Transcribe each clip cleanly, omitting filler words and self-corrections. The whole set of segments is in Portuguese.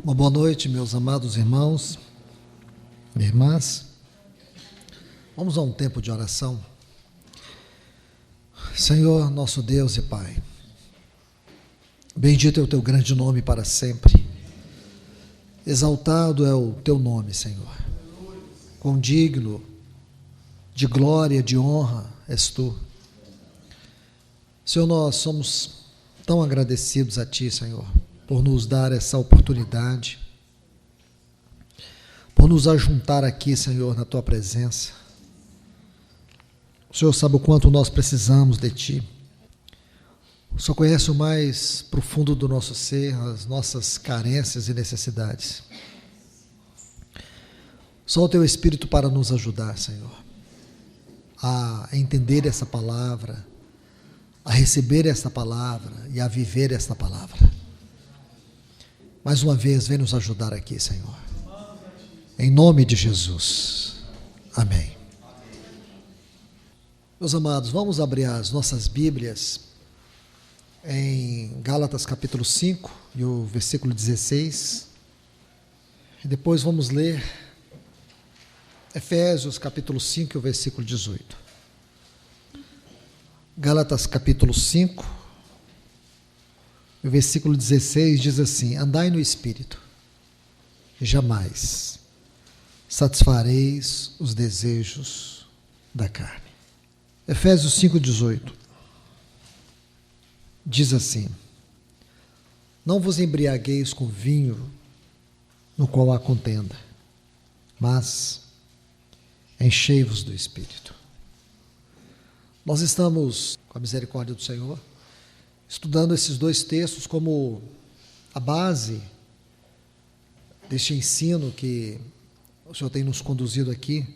Uma boa noite, meus amados irmãos e irmãs. Vamos a um tempo de oração. Senhor, nosso Deus e Pai, bendito é o teu grande nome para sempre. Exaltado é o teu nome, Senhor. Quão digno de glória, de honra és tu. Senhor, nós somos tão agradecidos a ti, Senhor, por nos dar essa oportunidade, por nos ajuntar aqui, Senhor, na tua presença. O Senhor sabe o quanto nós precisamos de ti. O Senhor conhece o mais profundo do nosso ser, as nossas carências e necessidades. Só o teu Espírito para nos ajudar, Senhor, a entender essa palavra, a receber essa palavra e a viver essa palavra. Mais uma vez, vem nos ajudar aqui, Senhor. Em nome de Jesus. Amém. Meus amados, vamos abrir as nossas Bíblias em Gálatas capítulo 5 e o versículo 16. E depois vamos ler Efésios capítulo 5 e o versículo 18. Gálatas capítulo 5. O versículo 16 diz assim: andai no Espírito, e jamais satisfareis os desejos da carne. Efésios 5,18 diz assim: não vos embriagueis com vinho, no qual há contenda, mas enchei-vos do Espírito. Nós estamos, com a misericórdia do Senhor, estudando esses dois textos como a base deste ensino que o Senhor tem nos conduzido aqui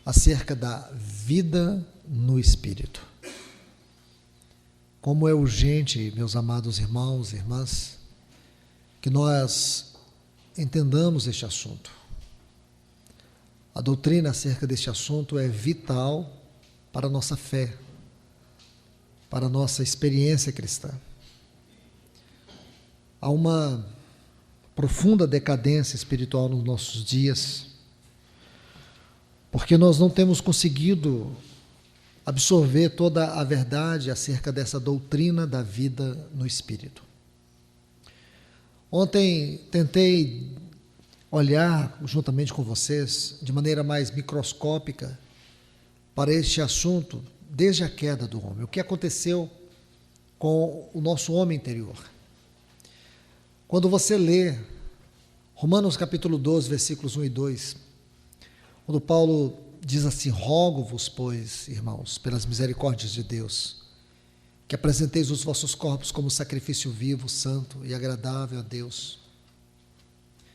acerca da vida no Espírito. Como é urgente, meus amados irmãos e irmãs, que nós entendamos este assunto. A doutrina acerca deste assunto é vital para a nossa fé, para a nossa experiência cristã. Há uma profunda decadência espiritual nos nossos dias, porque nós não temos conseguido absorver toda a verdade acerca dessa doutrina da vida no Espírito. Ontem tentei olhar juntamente com vocês, de maneira mais microscópica, para este assunto, desde a queda do homem. O que aconteceu com o nosso homem interior? Quando você lê Romanos capítulo 12, versículos 1 e 2, quando Paulo diz assim: rogo-vos, pois, irmãos, pelas misericórdias de Deus, que apresenteis os vossos corpos como sacrifício vivo, santo e agradável a Deus,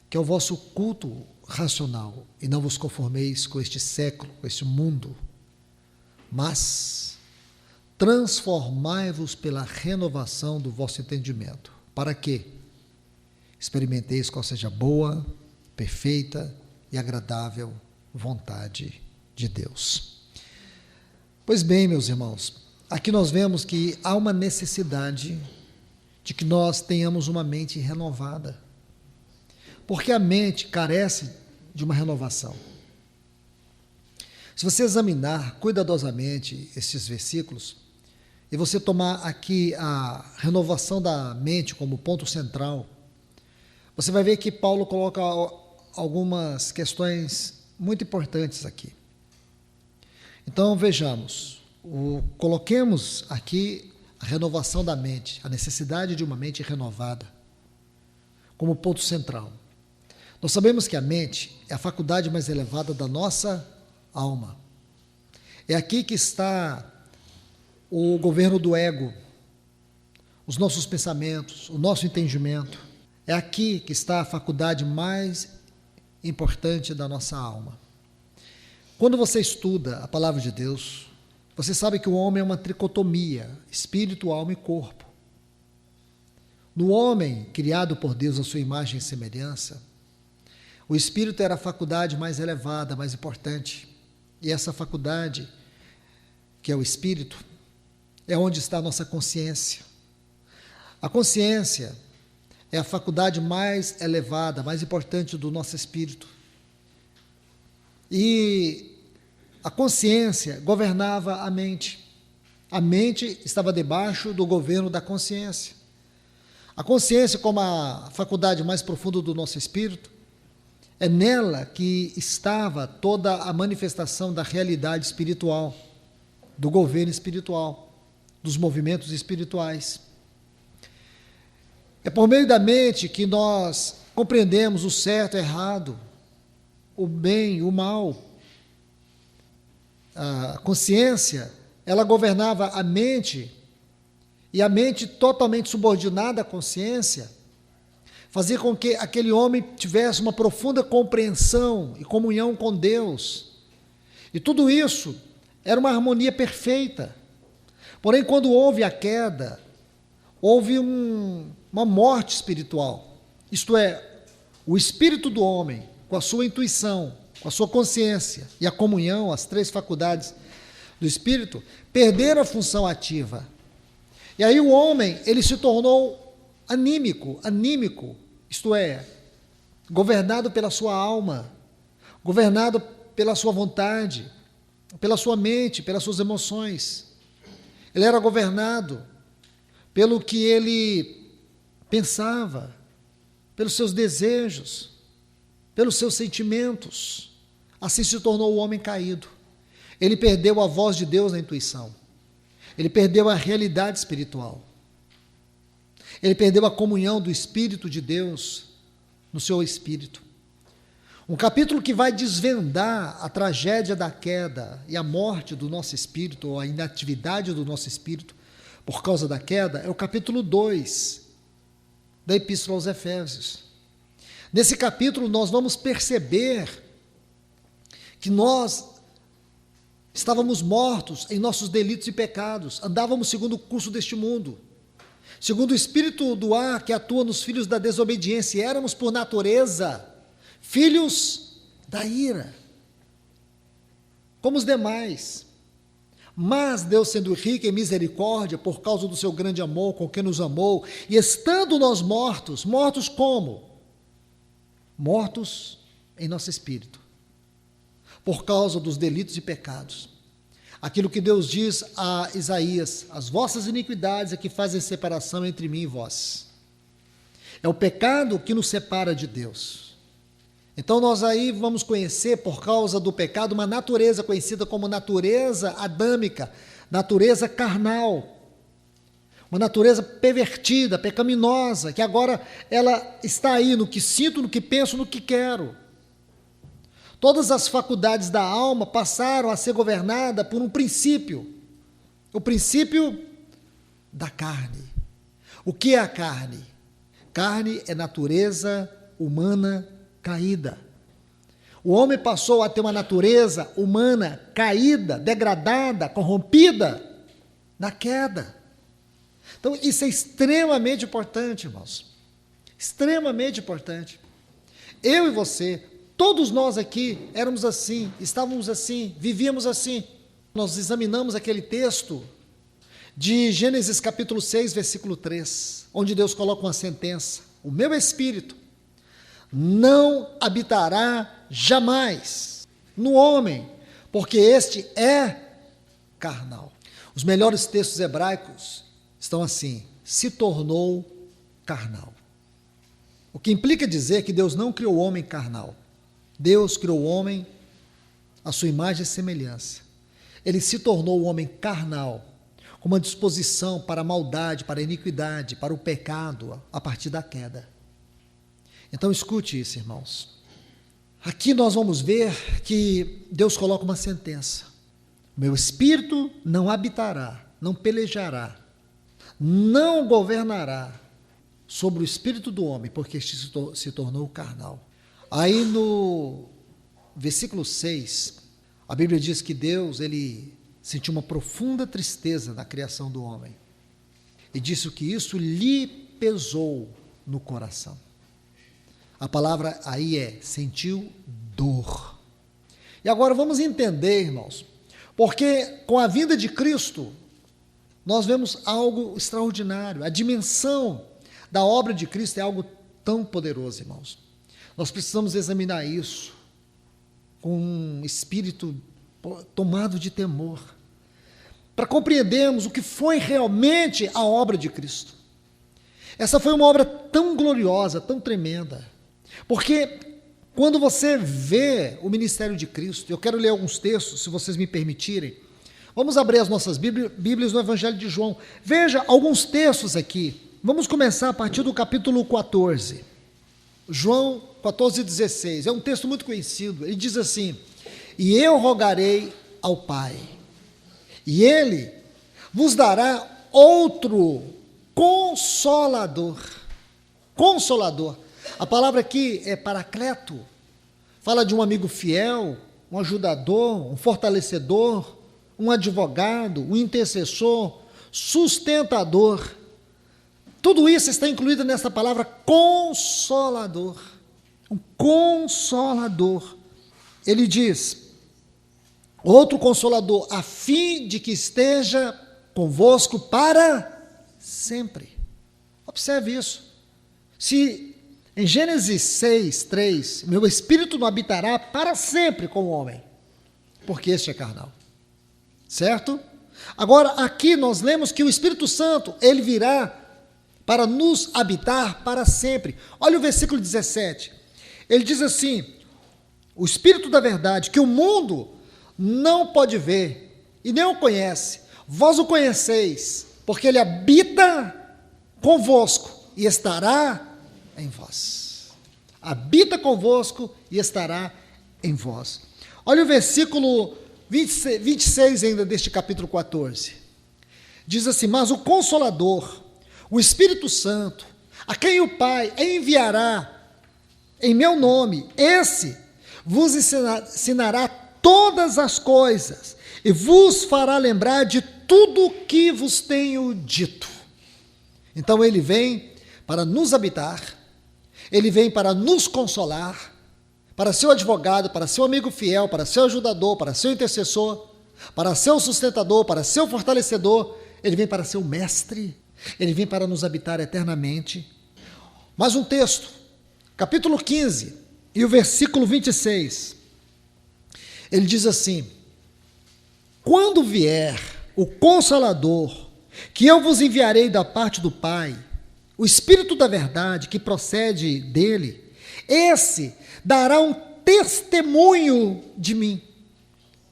que é o vosso culto racional, e não vos conformeis com este século, com este mundo, mas transformai-vos pela renovação do vosso entendimento, para que experimenteis qual seja a boa, perfeita e agradável vontade de Deus. Pois bem, meus irmãos, aqui nós vemos que há uma necessidade de que nós tenhamos uma mente renovada, porque a mente carece de uma renovação. Se você examinar cuidadosamente esses versículos, e você tomar aqui a renovação da mente como ponto central, você vai ver que Paulo coloca algumas questões muito importantes aqui. Então vejamos, coloquemos aqui a renovação da mente, a necessidade de uma mente renovada, como ponto central. Nós sabemos que a mente é a faculdade mais elevada da nossa alma. É aqui que está o governo do ego, os nossos pensamentos, o nosso entendimento. É aqui que está a faculdade mais importante da nossa alma. Quando você estuda a palavra de Deus, você sabe que o homem é uma tricotomia, espírito, alma e corpo. No homem, criado por Deus à sua imagem e semelhança, o espírito era a faculdade mais elevada, mais importante. E essa faculdade, que é o espírito, é onde está a nossa consciência. A consciência é a faculdade mais elevada, mais importante do nosso espírito. E a consciência governava a mente. A mente estava debaixo do governo da consciência. A consciência, como a faculdade mais profunda do nosso espírito, é nela que estava toda a manifestação da realidade espiritual, do governo espiritual, dos movimentos espirituais. É por meio da mente que nós compreendemos o certo e o errado, o bem e o mal. A consciência, ela governava a mente, e a mente totalmente subordinada à consciência, fazia com que aquele homem tivesse uma profunda compreensão e comunhão com Deus. E tudo isso era uma harmonia perfeita. Porém, quando houve a queda, houve uma morte espiritual. Isto é, o espírito do homem, com a sua intuição, com a sua consciência e a comunhão, as três faculdades do espírito, perderam a função ativa. E aí o homem, ele se tornou anímico, isto é, governado pela sua alma, governado pela sua vontade, pela sua mente, pelas suas emoções. Ele era governado pelo que ele pensava, pelos seus desejos, pelos seus sentimentos. Assim se tornou o homem caído. Ele perdeu a voz de Deus na intuição. Ele perdeu a realidade espiritual. Ele perdeu a comunhão do Espírito de Deus no seu espírito. Um capítulo que vai desvendar a tragédia da queda e a morte do nosso espírito, ou a inatividade do nosso espírito por causa da queda, é o capítulo 2 da Epístola aos Efésios. Nesse capítulo nós vamos perceber que nós estávamos mortos em nossos delitos e pecados, andávamos segundo o curso deste mundo, segundo o espírito do ar que atua nos filhos da desobediência, éramos por natureza filhos da ira, como os demais. Mas Deus, sendo rico em misericórdia, por causa do seu grande amor com que nos amou, e estando nós mortos, mortos como? Mortos em nosso espírito, por causa dos delitos e pecados. Aquilo que Deus diz a Isaías: as vossas iniquidades é que fazem separação entre mim e vós. É o pecado que nos separa de Deus. Então nós aí vamos conhecer, por causa do pecado, uma natureza conhecida como natureza adâmica, natureza carnal, uma natureza pervertida, pecaminosa, que agora ela está aí no que sinto, no que penso, no que quero. Todas as faculdades da alma passaram a ser governadas por um princípio, o princípio da carne. O que é a carne? Carne é natureza humana caída. O homem passou a ter uma natureza humana caída, degradada, corrompida na queda. Então isso é extremamente importante, irmãos. Extremamente importante. Eu e você, todos nós aqui éramos assim, estávamos assim, vivíamos assim. Nós examinamos aquele texto de Gênesis capítulo 6, versículo 3, onde Deus coloca uma sentença: o meu espírito não habitará jamais no homem, porque este é carnal. Os melhores textos hebraicos estão assim: se tornou carnal. O que implica dizer que Deus não criou o homem carnal. Deus criou o homem à sua imagem e semelhança. Ele se tornou o homem carnal, com uma disposição para a maldade, para a iniquidade, para o pecado, a partir da queda. Então escute isso, irmãos. Aqui nós vamos ver que Deus coloca uma sentença: meu espírito não habitará, não pelejará, não governará sobre o espírito do homem, porque este se tornou carnal. Aí no versículo 6, a Bíblia diz que Deus, ele sentiu uma profunda tristeza na criação do homem, e disse que isso lhe pesou no coração. A palavra aí é: sentiu dor. E agora vamos entender, irmãos, porque com a vinda de Cristo, nós vemos algo extraordinário, a dimensão da obra de Cristo é algo tão poderoso, irmãos. Nós precisamos examinar isso com um espírito tomado de temor, para compreendermos o que foi realmente a obra de Cristo. Essa foi uma obra tão gloriosa, tão tremenda, porque quando você vê o ministério de Cristo, eu quero ler alguns textos, se vocês me permitirem. Vamos abrir as nossas Bíblias no Evangelho de João. Veja alguns textos aqui. Vamos começar a partir do capítulo 14. João 14,16. É um texto muito conhecido. Ele diz assim: e eu rogarei ao Pai, e Ele vos dará outro Consolador. Consolador. A palavra aqui é paracleto. Fala de um amigo fiel, um ajudador, um fortalecedor, um advogado, um intercessor, sustentador. Tudo isso está incluído nessa palavra consolador. Um consolador. Ele diz: outro consolador, a fim de que esteja convosco para sempre. Observe isso. Se em Gênesis 6:3, meu espírito não habitará para sempre com o homem, porque este é carnal. Certo? Agora, aqui nós lemos que o Espírito Santo, ele virá para nos habitar para sempre. Olha o versículo 17. Ele diz assim: o Espírito da verdade, que o mundo não pode ver e nem o conhece, vós o conheceis, porque ele habita convosco e estará em vós. Habita convosco e estará em vós. Olha o versículo 26 ainda deste capítulo 14. Diz assim: mas o Consolador, o Espírito Santo, a quem o Pai enviará em meu nome, esse vos ensinará todas as coisas e vos fará lembrar de tudo o que vos tenho dito. Então ele vem para nos habitar, ele vem para nos consolar, para ser o advogado, para ser o amigo fiel, para ser o ajudador, para ser o intercessor, para ser o sustentador, para ser o fortalecedor. Ele vem para ser o mestre, ele vem para nos habitar eternamente. Mais um texto, capítulo 15 e o versículo 26. Ele diz assim: quando vier o Consolador, que eu vos enviarei da parte do Pai, o Espírito da verdade que procede dele, esse dará um testemunho de mim.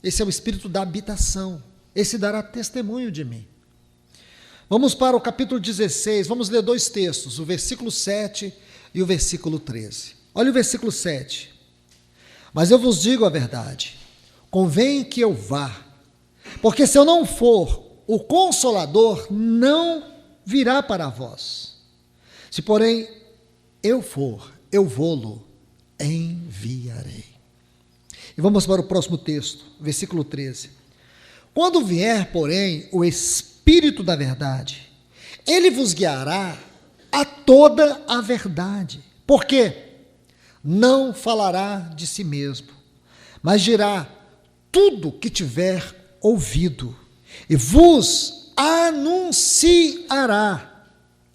Esse é o Espírito da habitação. Esse dará testemunho de mim. Vamos para o capítulo 16, vamos ler dois textos, o versículo 7 e o versículo 13. Olha o versículo 7. Mas eu vos digo a verdade, convém que eu vá, porque se eu não for, o Consolador não virá para vós. Se, porém, eu for, eu vou-lo enviarei. E vamos para o próximo texto, versículo 13. Quando vier, porém, o Espírito da verdade, ele vos guiará a toda a verdade. Por quê? Não falará de si mesmo, mas dirá tudo que tiver ouvido e vos anunciará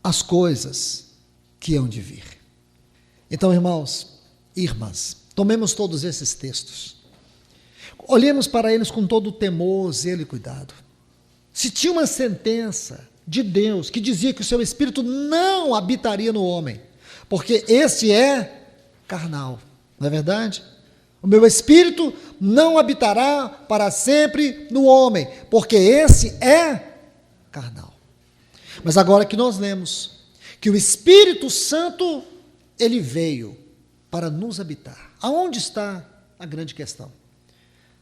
as coisas que hão de vir. Então, irmãos e irmãs, tomemos todos esses textos, olhemos para eles com todo o temor, zelo e cuidado. Se tinha uma sentença de Deus que dizia que o seu Espírito não habitaria no homem, porque esse é carnal, não é verdade? O meu Espírito não habitará para sempre no homem, porque esse é carnal. Mas agora que nós lemos que o Espírito Santo, ele veio para nos habitar. Aonde está a grande questão?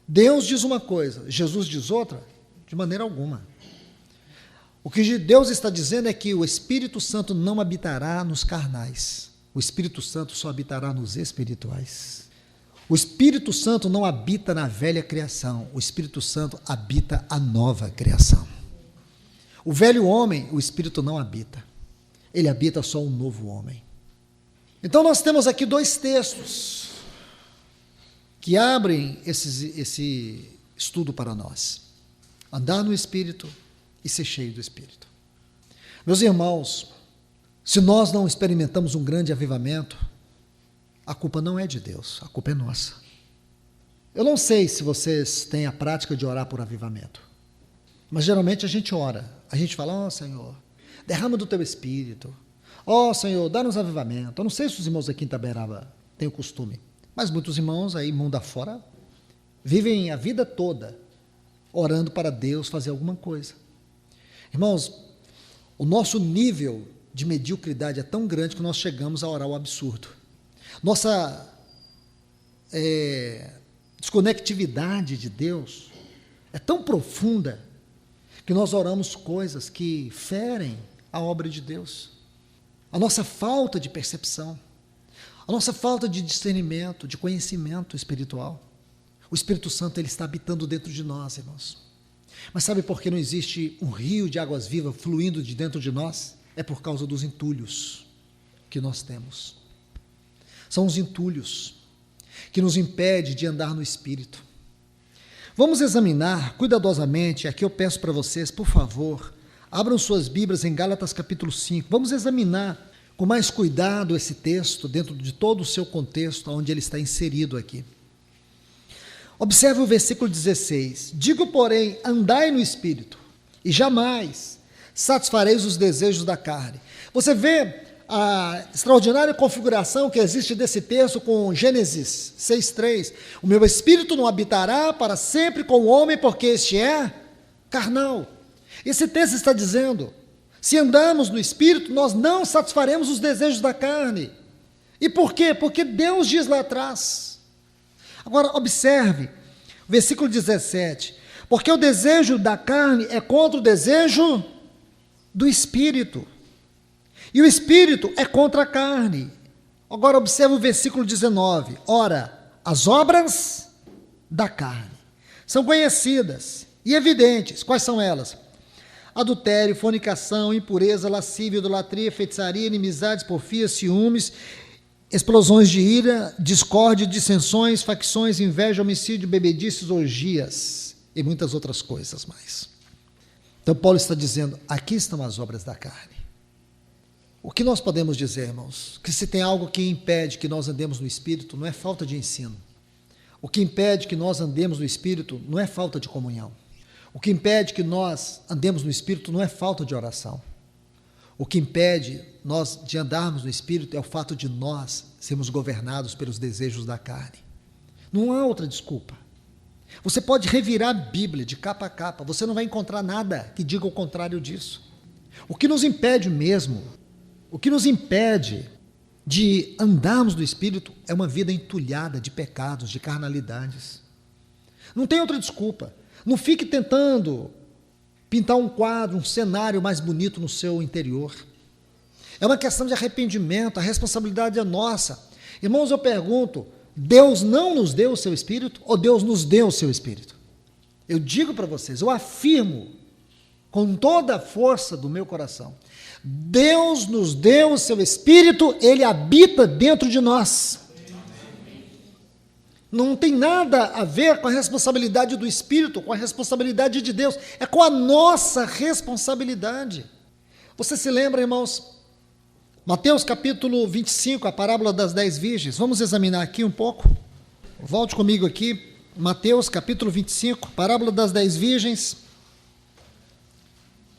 Deus diz uma coisa, Jesus diz outra? De maneira alguma. O que Deus está dizendo é que o Espírito Santo não habitará nos carnais. O Espírito Santo só habitará nos espirituais. O Espírito Santo não habita na velha criação. O Espírito Santo habita a nova criação. O velho homem, o Espírito não habita. Ele habita só um novo homem. Então nós temos aqui dois textos que abrem esse estudo para nós. Andar no Espírito e ser cheio do Espírito. Meus irmãos, Se nós não experimentamos um grande avivamento, a culpa não é de Deus, a culpa é nossa. Eu não sei se vocês têm a prática de orar por avivamento, mas geralmente a gente ora, a gente fala, ó Senhor, derrama do teu Espírito, ó Senhor, dá-nos avivamento. Eu não sei se os irmãos aqui em Itaberaba têm o costume, mas muitos irmãos aí, mundo afora, vivem a vida toda orando para Deus fazer alguma coisa. Irmãos, o nosso nível de mediocridade é tão grande que nós chegamos a orar o absurdo. Nossa desconectividade de Deus é tão profunda que nós oramos coisas que ferem a obra de Deus. A nossa falta de percepção, a nossa falta de discernimento, de conhecimento espiritual. O Espírito Santo ele está habitando dentro de nós, irmãos. Mas sabe por que não existe um rio de águas vivas fluindo de dentro de nós? É por causa dos entulhos que nós temos. São os entulhos que nos impedem de andar no Espírito. Vamos examinar cuidadosamente, aqui eu peço para vocês, por favor, abram suas Bíblias em Gálatas capítulo 5. Vamos examinar com mais cuidado esse texto, dentro de todo o seu contexto, onde ele está inserido aqui. Observe o versículo 16. Digo, porém, andai no Espírito, e jamais satisfareis os desejos da carne. Você vê a extraordinária configuração que existe desse texto com Gênesis 6:3. O meu Espírito não habitará para sempre com o homem, porque este é carnal. Esse texto está dizendo, se andamos no Espírito, nós não satisfaremos os desejos da carne. E por quê? Porque Deus diz lá atrás. Agora, observe, versículo 17. Porque o desejo da carne é contra o desejo do Espírito. E o Espírito é contra a carne. Agora, observe o versículo 19. Ora, as obras da carne são conhecidas e evidentes. Quais são elas? Adultério, fornicação, impureza, lascívia, idolatria, feitiçaria, inimizades, porfias, ciúmes, explosões de ira, discórdia, dissensões, facções, inveja, homicídio, bebedices, orgias e muitas outras coisas mais. Então Paulo está dizendo, aqui estão as obras da carne. O que nós podemos dizer, irmãos? Que se tem algo que impede que nós andemos no Espírito, não é falta de ensino. O que impede que nós andemos no Espírito não é falta de comunhão. O que impede que nós andemos no Espírito não é falta de oração. O que impede nós de andarmos no Espírito é o fato de nós sermos governados pelos desejos da carne. Não há outra desculpa. Você pode revirar a Bíblia de capa a capa, você não vai encontrar nada que diga o contrário disso. O que nos impede mesmo, o que nos impede de andarmos no Espírito é uma vida entulhada de pecados, de carnalidades. Não tem outra desculpa. Não fique tentando pintar um quadro, um cenário mais bonito no seu interior. É uma questão de arrependimento, a responsabilidade é nossa. Irmãos, eu pergunto, Deus não nos deu o seu Espírito ou Deus nos deu o seu Espírito? Eu digo para vocês, eu afirmo com toda a força do meu coração, Deus nos deu o seu Espírito, Ele habita dentro de nós. Não tem nada a ver com a responsabilidade do Espírito, com a responsabilidade de Deus, é com a nossa responsabilidade. Você se lembra, irmãos? Mateus capítulo 25, a parábola das 10 virgens, vamos examinar aqui um pouco. Volte comigo aqui, Mateus capítulo 25, parábola das 10 virgens.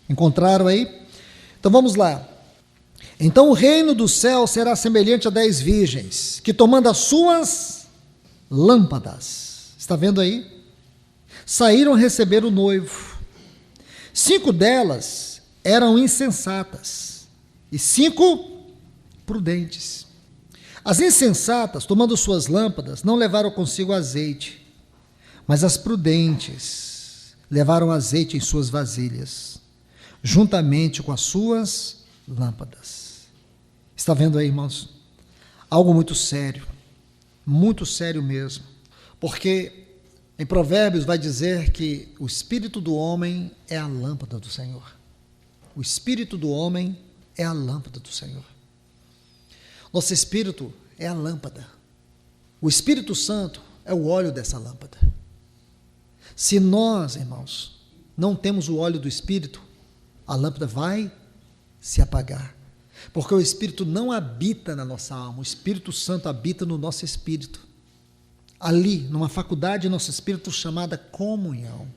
Encontraram aí? Então vamos lá. Então o reino do céu será semelhante a 10 virgens, que tomando as suas lâmpadas, está vendo aí? Saíram a receber o noivo. 5 delas eram insensatas e 5 prudentes. As insensatas, tomando suas lâmpadas, não levaram consigo azeite, mas as prudentes levaram azeite em suas vasilhas, juntamente com as suas lâmpadas. Está vendo aí, irmãos? Algo muito sério mesmo, porque em Provérbios vai dizer que o espírito do homem é a lâmpada do Senhor. O espírito do homem é a lâmpada do Senhor. Nosso espírito é a lâmpada. O Espírito Santo é o óleo dessa lâmpada. Se nós, irmãos, não temos o óleo do Espírito, a lâmpada vai se apagar. Porque o Espírito não habita na nossa alma, o Espírito Santo habita no nosso espírito. Ali, numa faculdade do nosso espírito chamada comunhão.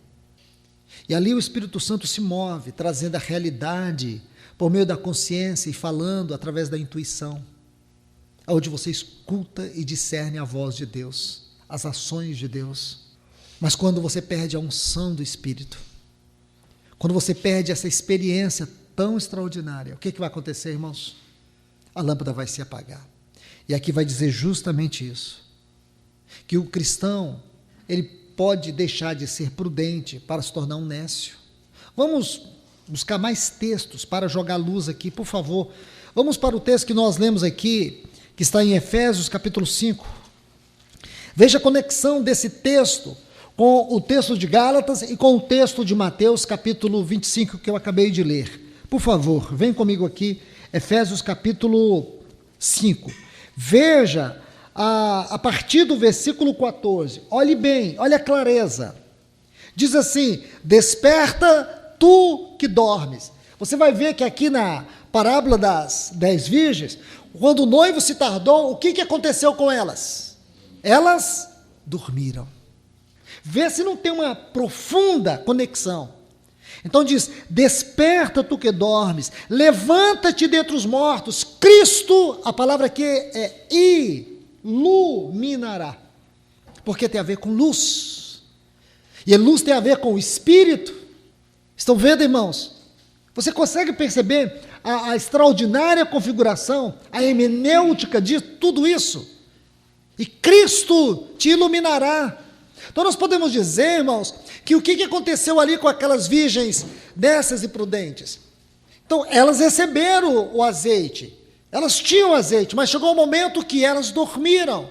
E ali o Espírito Santo se move, trazendo a realidade por meio da consciência e falando através da intuição, onde você escuta e discerne a voz de Deus, as ações de Deus. Mas quando você perde a unção do Espírito, quando você perde essa experiência tão extraordinária, o que vai acontecer, irmãos? A lâmpada vai se apagar. E aqui vai dizer justamente isso, que o cristão, ele pode deixar de ser prudente para se tornar um nécio. Vamos buscar mais textos para jogar luz aqui, por favor. Vamos para o texto que nós lemos aqui, que está em Efésios capítulo 5. Veja a conexão desse texto com o texto de Gálatas e com o texto de Mateus capítulo 25, que eu acabei de ler. Por favor, vem comigo aqui, Efésios capítulo 5. Veja a partir do versículo 14, olhe bem, olha a clareza. Diz assim: desperta tu que dormes. Você vai ver que aqui na parábola das 10 virgens, quando o noivo se tardou, o que aconteceu com elas? Elas dormiram. Vê se não tem uma profunda conexão. Então diz: desperta tu que dormes, levanta-te dentre os mortos. Cristo, a palavra aqui é iluminará, porque tem a ver com luz, e a luz tem a ver com o Espírito. Estão vendo, irmãos? Você consegue perceber a extraordinária configuração, a hermenêutica de tudo isso? E Cristo te iluminará. Então nós podemos dizer, irmãos, que o que aconteceu ali com aquelas virgens dessas e prudentes? Então elas receberam o azeite, elas tinham azeite, mas chegou um momento que elas dormiram.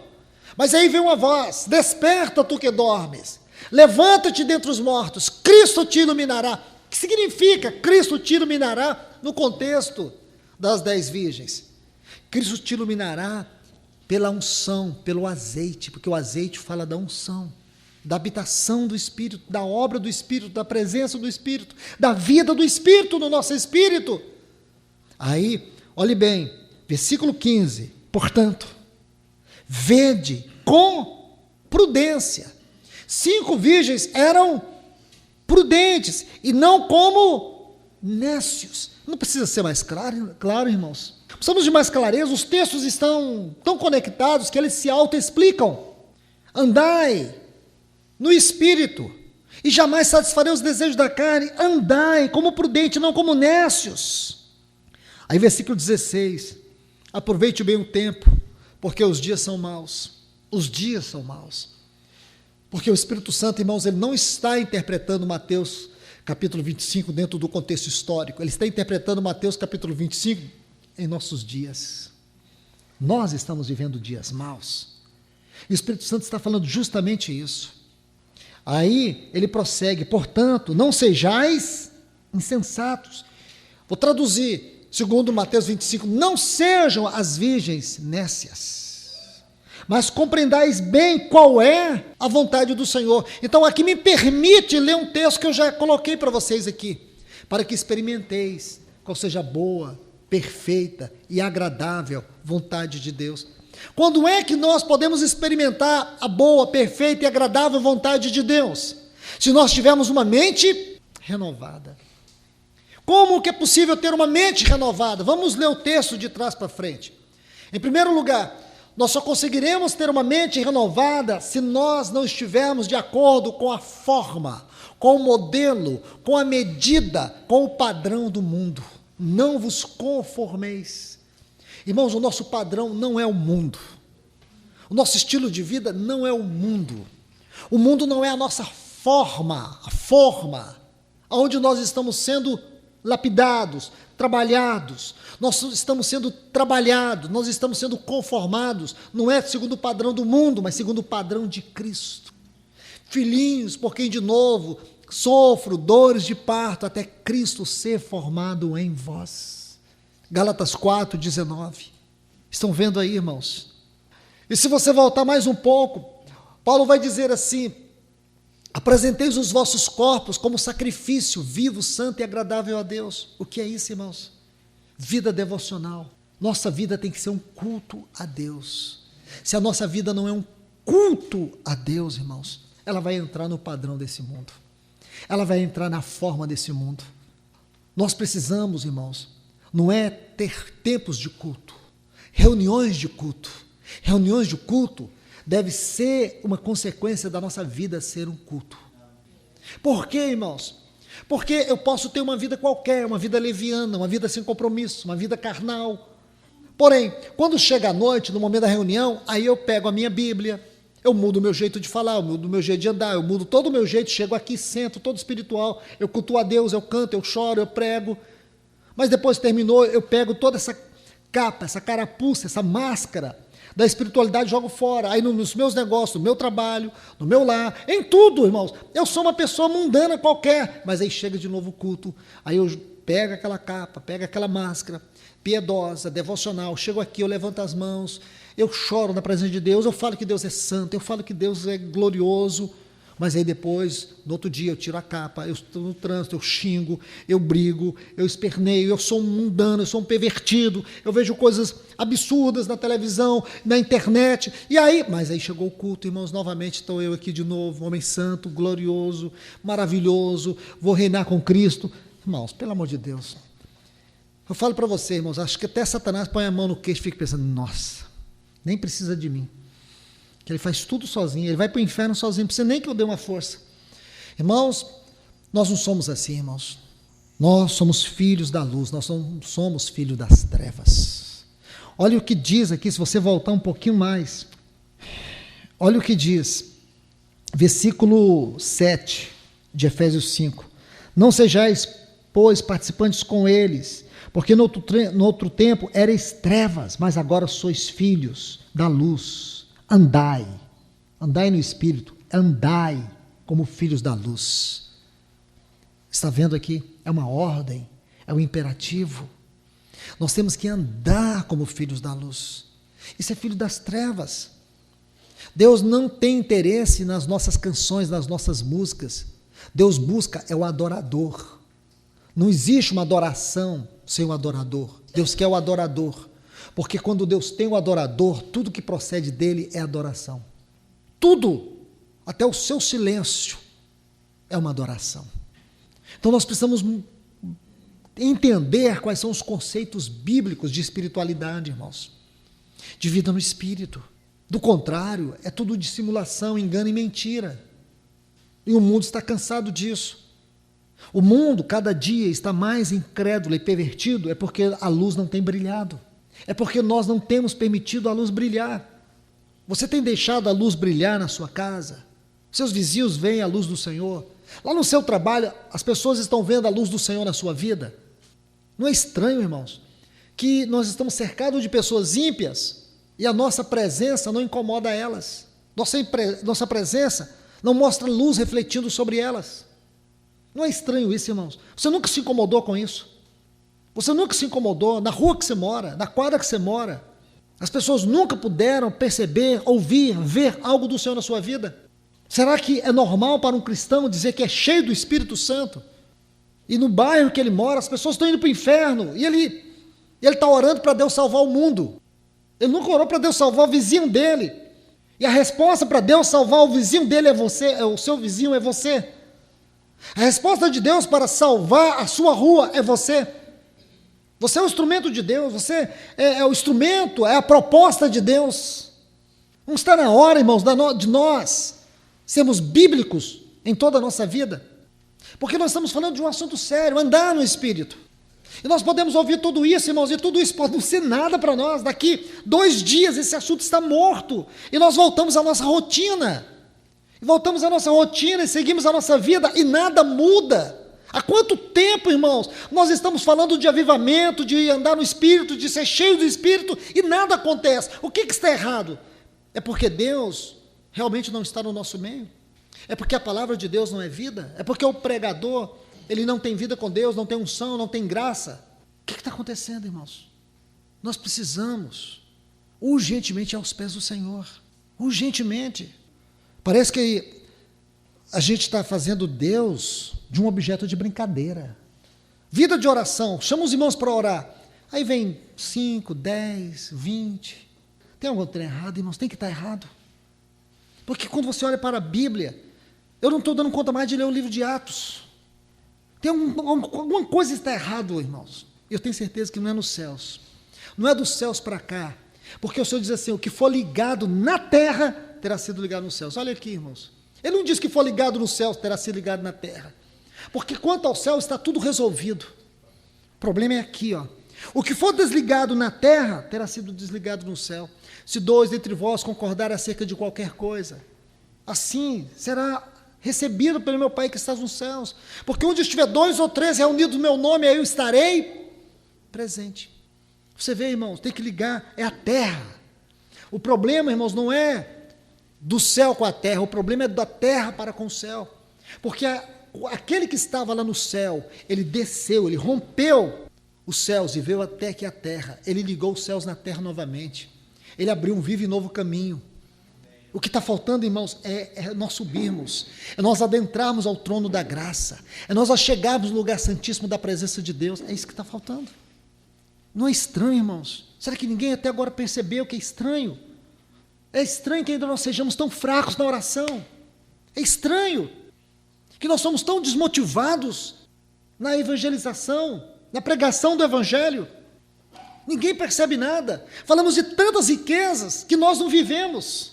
Mas aí veio uma voz: desperta tu que dormes, levanta-te dentre os mortos, Cristo te iluminará. O que significa Cristo te iluminará no contexto das 10 virgens? Cristo te iluminará pela unção, pelo azeite, porque o azeite fala da unção, da habitação do Espírito, da obra do Espírito, da presença do Espírito, da vida do Espírito no nosso espírito. Aí, olhe bem, versículo 15: portanto, vede com prudência. 5 virgens eram prudentes e não como nécios. Não precisa ser mais claro, irmãos? Precisamos de mais clareza. Os textos estão tão conectados que eles se autoexplicam. Andai no Espírito, e jamais satisfarei os desejos da carne. Andai como prudente, não como nécios. Aí versículo 16: aproveite bem o tempo, porque os dias são maus. Os dias são maus. Porque o Espírito Santo, irmãos, ele não está interpretando Mateus capítulo 25 dentro do contexto histórico. Ele está interpretando Mateus capítulo 25 em nossos dias. Nós estamos vivendo dias maus. E o Espírito Santo está falando justamente isso. Aí ele prossegue: portanto, não sejais insensatos. Vou traduzir, segundo Mateus 25, não sejam as virgens nécias, mas compreendais bem qual é a vontade do Senhor. Então aqui me permite ler um texto que eu já coloquei para vocês aqui, para que experimenteis qual seja a boa, perfeita e agradável vontade de Deus. Quando é que nós podemos experimentar a boa, perfeita e agradável vontade de Deus? Se nós tivermos uma mente renovada. Como que é possível ter uma mente renovada? Vamos ler o texto de trás para frente. Em primeiro lugar, nós só conseguiremos ter uma mente renovada se nós não estivermos de acordo com a forma, com o modelo, com a medida, com o padrão do mundo. Não vos conformeis. Irmãos, o nosso padrão não é o mundo. O nosso estilo de vida não é o mundo. O mundo não é a nossa forma, a forma onde nós estamos sendo lapidados, trabalhados. Nós estamos sendo trabalhados, nós estamos sendo conformados, não é segundo o padrão do mundo, mas segundo o padrão de Cristo. Filhinhos, por quem de novo sofro dores de parto, até Cristo ser formado em vós. Gálatas 4:19. Estão vendo aí, irmãos? E se você voltar mais um pouco, Paulo vai dizer assim: apresenteis os vossos corpos como sacrifício vivo, santo e agradável a Deus. O que é isso, irmãos? vida devocional. Nossa vida tem que ser um culto a Deus. Se a nossa vida não é um culto a Deus, irmãos, ela vai entrar no padrão desse mundo. Ela vai entrar na forma desse mundo. Nós precisamos, irmãos, não é ter tempos de culto, reuniões de culto. Reuniões de culto deve ser uma consequência da nossa vida ser um culto. Por quê, irmãos? Porque eu posso ter uma vida qualquer, uma vida leviana, uma vida sem compromisso, uma vida carnal. Porém, quando chega a noite, no momento da reunião, aí eu pego a minha Bíblia, eu mudo o meu jeito de falar, eu mudo o meu jeito de andar, eu mudo todo o meu jeito, chego aqui, sento, todo espiritual, eu cultuo a Deus, eu canto, eu choro, eu prego. Mas depois que terminou, eu pego toda essa capa, essa carapuça, essa máscara da espiritualidade, jogo fora. Aí nos meus negócios, no meu trabalho, no meu lar, em tudo, irmãos. Eu sou uma pessoa mundana qualquer, mas aí chega de novo o culto, aí eu pego aquela capa, pego aquela máscara, piedosa, devocional, chego aqui, eu levanto as mãos, eu choro na presença de Deus, eu falo que Deus é santo, eu falo que Deus é glorioso, mas aí depois, no outro dia, eu tiro a capa, eu estou no trânsito, eu xingo, eu brigo, eu esperneio, eu sou um mundano, eu sou um pervertido, eu vejo coisas absurdas na televisão, na internet, e aí, mas aí chegou o culto, irmãos, novamente estou eu aqui de novo, homem santo, glorioso, maravilhoso, vou reinar com Cristo. Irmãos, pelo amor de Deus, eu falo para você, irmãos, acho que até Satanás põe a mão no queixo e fica pensando, nossa, nem precisa de mim. Que ele faz tudo sozinho, ele vai para o inferno sozinho, não precisa nem que eu dê uma força. Irmãos, nós não somos assim, irmãos. Nós somos filhos da luz, nós não somos filhos das trevas. Olha o que diz aqui, se você voltar um pouquinho mais. Olha o que diz, versículo 7 de Efésios 5. Não sejais, pois, participantes com eles, porque no outro tempo erais trevas, mas agora sois filhos da luz. Andai no Espírito, andai como filhos da luz. Está vendo aqui? É uma ordem, é um imperativo. Nós temos que andar como filhos da luz. Isso é filho das trevas. Deus não tem interesse nas nossas canções, nas nossas músicas. Deus busca é o adorador. Não existe uma adoração sem o adorador. Deus quer o adorador. Porque quando Deus tem o adorador, tudo que procede dele é adoração. Tudo, até o seu silêncio, é uma adoração. Então nós precisamos entender quais são os conceitos bíblicos de espiritualidade, irmãos. De vida no Espírito. Do contrário, é tudo dissimulação, engano e mentira. E o mundo está cansado disso. O mundo, cada dia, está mais incrédulo e pervertido, é porque a luz não tem brilhado. É porque nós não temos permitido a luz brilhar. Você tem deixado a luz brilhar na sua casa? Seus vizinhos veem a luz do Senhor? Lá no seu trabalho, as pessoas estão vendo a luz do Senhor na sua vida? Não é estranho, irmãos, que nós estamos cercados de pessoas ímpias e a nossa presença não incomoda elas? Nossa presença não mostra luz refletindo sobre elas? Não é estranho isso, irmãos? Você nunca se incomodou com isso? Você nunca se incomodou na rua que você mora, na quadra que você mora? As pessoas nunca puderam perceber, ouvir, ver algo do Senhor na sua vida? Será que é normal para um cristão dizer que é cheio do Espírito Santo? E no bairro que ele mora, as pessoas estão indo para o inferno, e ele está orando para Deus salvar o mundo. Ele nunca orou para Deus salvar o vizinho dele. E a resposta para Deus salvar o vizinho dele é você, o seu vizinho é você. A resposta de Deus para salvar a sua rua é você. Você é o instrumento de Deus, você é o instrumento, é a proposta de Deus. Não está na hora, irmãos, de nós sermos bíblicos em toda a nossa vida. Porque nós estamos falando de um assunto sério, andar no Espírito. E nós podemos ouvir tudo isso, irmãos, e tudo isso pode não ser nada para nós. Daqui 2 dias esse assunto está morto. E nós voltamos à nossa rotina. E seguimos a nossa vida e nada muda. Há quanto tempo, irmãos, nós estamos falando de avivamento, de andar no Espírito, de ser cheio do Espírito, e nada acontece. O que está errado? É porque Deus realmente não está no nosso meio? É porque a palavra de Deus não é vida? É porque o pregador, ele não tem vida com Deus, não tem unção, não tem graça? O que está acontecendo, irmãos? Nós precisamos urgentemente ir aos pés do Senhor. Urgentemente. Parece que a gente está fazendo Deus de um objeto de brincadeira. Vida de oração, chama os irmãos para orar. Aí vem 5, 10, 20. Tem algum trem errado, irmãos? Tem que estar errado. Porque quando você olha para a Bíblia, eu não estou dando conta mais de ler o livro de Atos. Tem alguma coisa que está errado, irmãos. Eu tenho certeza que não é nos céus. Não é dos céus para cá. Porque o Senhor diz assim, o que for ligado na terra, terá sido ligado nos céus. Olha aqui, irmãos. Ele não diz que for ligado nos céus, terá sido ligado na terra. Porque quanto ao céu, está tudo resolvido. O problema é aqui, ó. O que for desligado na terra, terá sido desligado no céu. Se 2 dentre vós concordarem acerca de qualquer coisa, assim será recebido pelo meu Pai que está nos céus. Porque onde estiver 2 ou 3 reunidos no meu nome, aí eu estarei presente. Você vê, irmãos, tem que ligar, é a terra. O problema, irmãos, não é do céu com a terra, o problema é da terra para com o céu. Porque aquele que estava lá no céu, ele desceu, ele rompeu os céus e veio até aqui a terra. Ele ligou os céus na terra novamente. Ele abriu um vivo e novo caminho. O que está faltando, irmãos, é nós subirmos, é nós adentrarmos ao trono da graça, é nós chegarmos no lugar santíssimo da presença de Deus. É isso que está faltando. Não é estranho, irmãos? Será que ninguém até agora percebeu que é estranho? É estranho que ainda nós sejamos tão fracos na oração. É estranho que nós somos tão desmotivados na evangelização, na pregação do evangelho. Ninguém percebe nada. Falamos de tantas riquezas que nós não vivemos.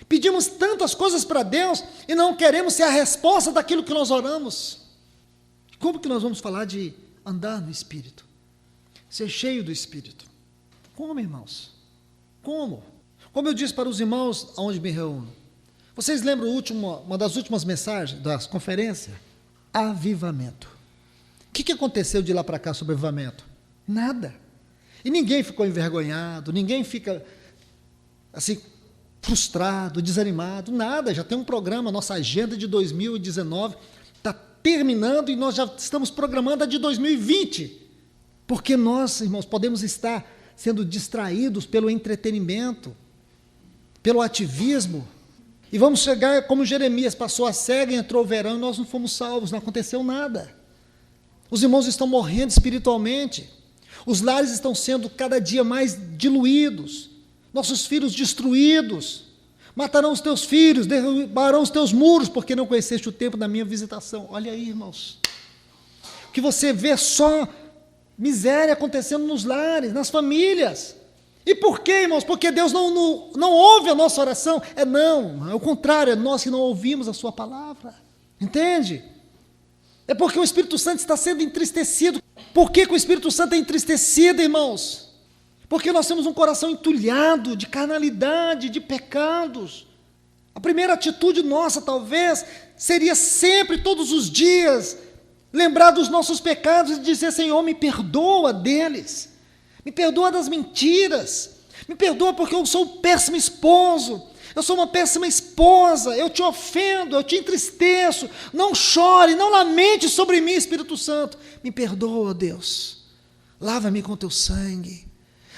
Pedimos tantas coisas para Deus e não queremos ser a resposta daquilo que nós oramos. Como que nós vamos falar de andar no Espírito? Ser cheio do Espírito. Como, irmãos? Como? Como eu disse para os irmãos aonde me reúno. Vocês lembram uma das últimas mensagens das conferências? Avivamento. O que aconteceu de lá para cá sobre avivamento? Nada. E ninguém ficou envergonhado, ninguém fica assim, frustrado, desanimado, nada. Já tem um programa, nossa agenda de 2019 está terminando e nós já estamos programando a de 2020. Porque nós, irmãos, podemos estar sendo distraídos pelo entretenimento, pelo ativismo, e vamos chegar como Jeremias, passou a cega, entrou o verão e nós não fomos salvos, não aconteceu nada. Os irmãos estão morrendo espiritualmente, os lares estão sendo cada dia mais diluídos, nossos filhos destruídos, matarão os teus filhos, derrubarão os teus muros, porque não conheceste o tempo da minha visitação. Olha aí, irmãos, que você vê só miséria acontecendo nos lares, nas famílias. E por quê, irmãos? Porque Deus não ouve a nossa oração. É o contrário, é nós que não ouvimos a sua palavra. Entende? É porque o Espírito Santo está sendo entristecido. Por que o Espírito Santo é entristecido, irmãos? Porque nós temos um coração entulhado de carnalidade, de pecados. A primeira atitude nossa, talvez, seria sempre, todos os dias, lembrar dos nossos pecados e dizer: Senhor, me perdoa deles, me perdoa das mentiras, me perdoa porque eu sou um péssimo esposo, eu sou uma péssima esposa, eu te ofendo, eu te entristeço, não chore, não lamente sobre mim, Espírito Santo, me perdoa, Deus, lava-me com teu sangue,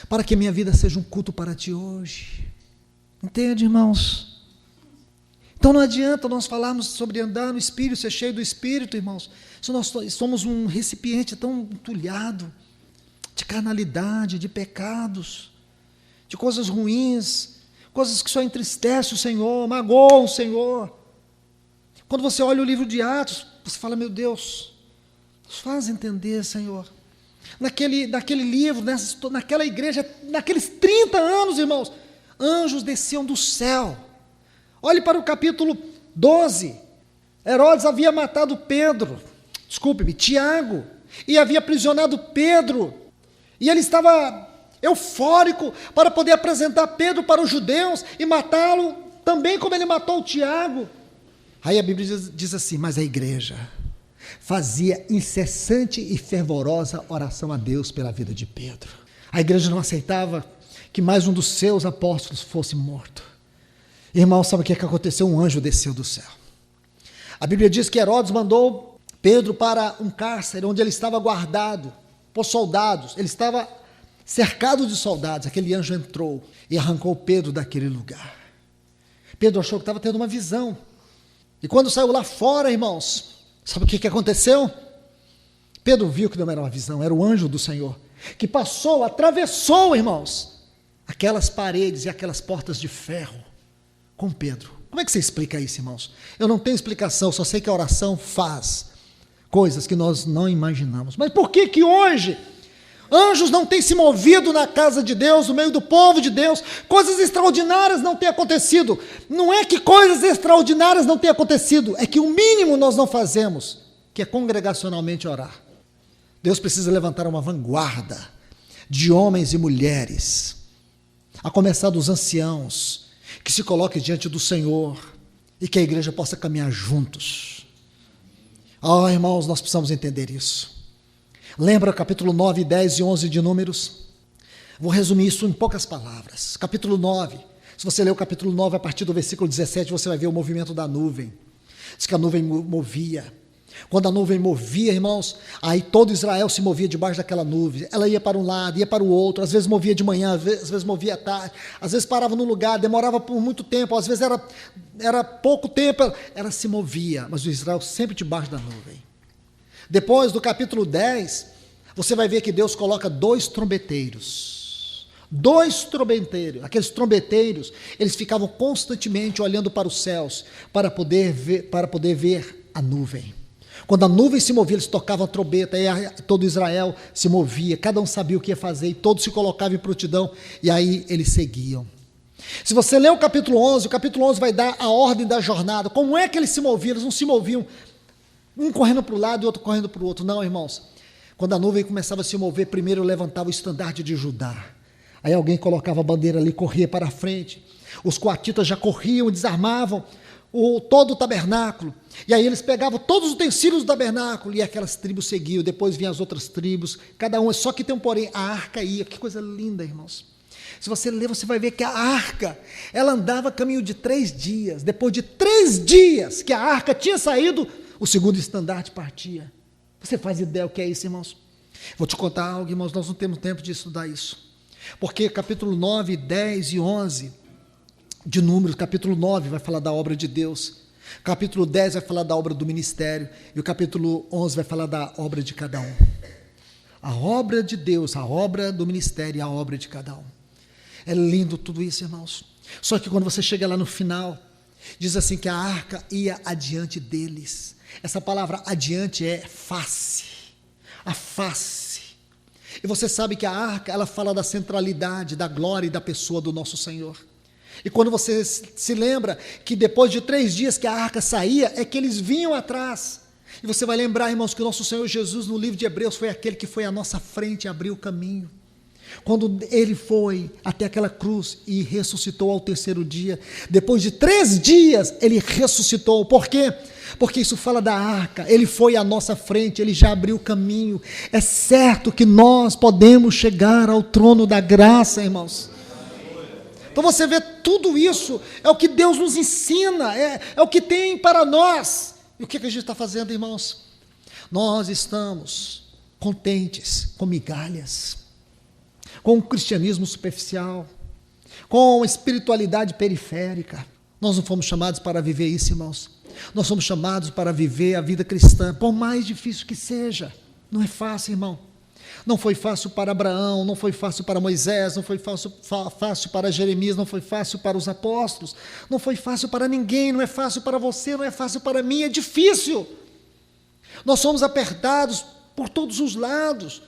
para que minha vida seja um culto para ti hoje. Entende, irmãos? Então não adianta nós falarmos sobre andar no Espírito, ser cheio do Espírito, irmãos, se nós somos um recipiente tão entulhado de carnalidade, de pecados, de coisas ruins, coisas que só entristecem o Senhor, magoam o Senhor. Quando você olha o livro de Atos, você fala: meu Deus, nos faz entender, Senhor. Naquele livro, naquela igreja, naqueles 30 anos, irmãos, anjos desciam do céu. Olhe para o capítulo 12. Herodes havia matado Tiago, e havia aprisionado Pedro, e ele estava eufórico para poder apresentar Pedro para os judeus e matá-lo também como ele matou o Tiago. Aí a Bíblia diz assim: mas a igreja fazia incessante e fervorosa oração a Deus pela vida de Pedro. A igreja não aceitava que mais um dos seus apóstolos fosse morto. Irmão, sabe o que aconteceu? Um anjo desceu do céu. A Bíblia diz que Herodes mandou Pedro para um cárcere onde ele estava guardado por soldados. Ele estava cercado de soldados. Aquele anjo entrou e arrancou Pedro daquele lugar. Pedro achou que estava tendo uma visão. E quando saiu lá fora, irmãos, sabe o que aconteceu? Pedro viu que não era uma visão, era o anjo do Senhor. que passou, atravessou, irmãos, aquelas paredes e aquelas portas de ferro com Pedro. Como é que você explica isso, irmãos? Eu não tenho explicação, só sei que a oração faz coisas que nós não imaginamos. Mas por que que hoje anjos não têm se movido na casa de Deus, no meio do povo de Deus? Coisas extraordinárias não têm acontecido. Não é que coisas extraordinárias não têm acontecido, é que o mínimo nós não fazemos, que é congregacionalmente orar. Deus precisa levantar uma vanguarda de homens e mulheres, a começar dos anciãos, que se coloquem diante do Senhor e que a igreja possa caminhar juntos. Irmãos, nós precisamos entender isso. Lembra capítulo 9, 10 e 11 de Números? Vou resumir isso em poucas palavras. Capítulo 9, se você ler o capítulo 9, a partir do versículo 17, você vai ver o movimento da nuvem. Diz que a nuvem movia. Quando a nuvem movia, irmãos, aí todo Israel se movia debaixo daquela nuvem. Ela ia para um lado, ia para o outro, às vezes movia de manhã, às vezes movia à tarde, às vezes parava no lugar, demorava por muito tempo, às vezes era pouco tempo, ela se movia, mas o Israel sempre debaixo da nuvem. Depois do capítulo 10, você vai ver que Deus coloca dois trombeteiros, aqueles trombeteiros, eles ficavam constantemente olhando para os céus, para poder ver a nuvem. Quando a nuvem se movia, eles tocavam a trombeta, e todo Israel se movia, cada um sabia o que ia fazer, e todos se colocavam em prontidão, e aí eles seguiam. Se você ler o capítulo 11 vai dar a ordem da jornada. Como é que eles se moviam? Eles não se moviam um correndo para o lado e outro correndo para o outro. Não, irmãos. Quando a nuvem começava a se mover, primeiro levantava o estandarte de Judá. Aí alguém colocava a bandeira ali, corria para a frente. Os coatitas já corriam e desarmavam todo o tabernáculo. E aí eles pegavam todos os utensílios do tabernáculo e aquelas tribos seguiam. Depois vinham as outras tribos, cada uma. Só que tem um porém, a arca ia. Que coisa linda, irmãos. Se você ler, você vai ver que a arca, ela andava caminho de 3 dias. Depois de 3 dias que a arca tinha saído, o segundo estandarte partia. Você faz ideia o que é isso, irmãos? Vou te contar algo, irmãos, nós não temos tempo de estudar isso. Porque capítulo 9, 10 e 11 de Números, capítulo 9 vai falar da obra de Deus, capítulo 10 vai falar da obra do ministério, e o capítulo 11 vai falar da obra de cada um. A obra de Deus, a obra do ministério e a obra de cada um. É lindo tudo isso, irmãos. Só que quando você chega lá no final, diz assim que a arca ia adiante deles. Essa palavra adiante é face, a face. E você sabe que a arca, ela fala da centralidade, da glória e da pessoa do nosso Senhor. E quando você se lembra que depois de 3 dias que a arca saía, é que eles vinham atrás. E você vai lembrar, irmãos, que o nosso Senhor Jesus, no livro de Hebreus, foi aquele que foi à nossa frente e abriu o caminho. Quando ele foi até aquela cruz e ressuscitou ao 3º dia, depois de 3 dias, ele ressuscitou. Por quê? Porque isso fala da arca, ele foi à nossa frente, ele já abriu o caminho. É certo que nós podemos chegar ao trono da graça, irmãos. Então você vê, tudo isso é o que Deus nos ensina, é o que tem para nós. E o que a gente está fazendo, irmãos? Nós estamos contentes com migalhas, com o cristianismo superficial, com a espiritualidade periférica. Nós não fomos chamados para viver isso, irmãos. Nós somos chamados para viver a vida cristã, por mais difícil que seja. Não é fácil, irmão. Não foi fácil para Abraão, não foi fácil para Moisés, não foi fácil para Jeremias, não foi fácil para os apóstolos, não foi fácil para ninguém, não é fácil para você, não é fácil para mim, é difícil. Nós somos apertados por todos os lados.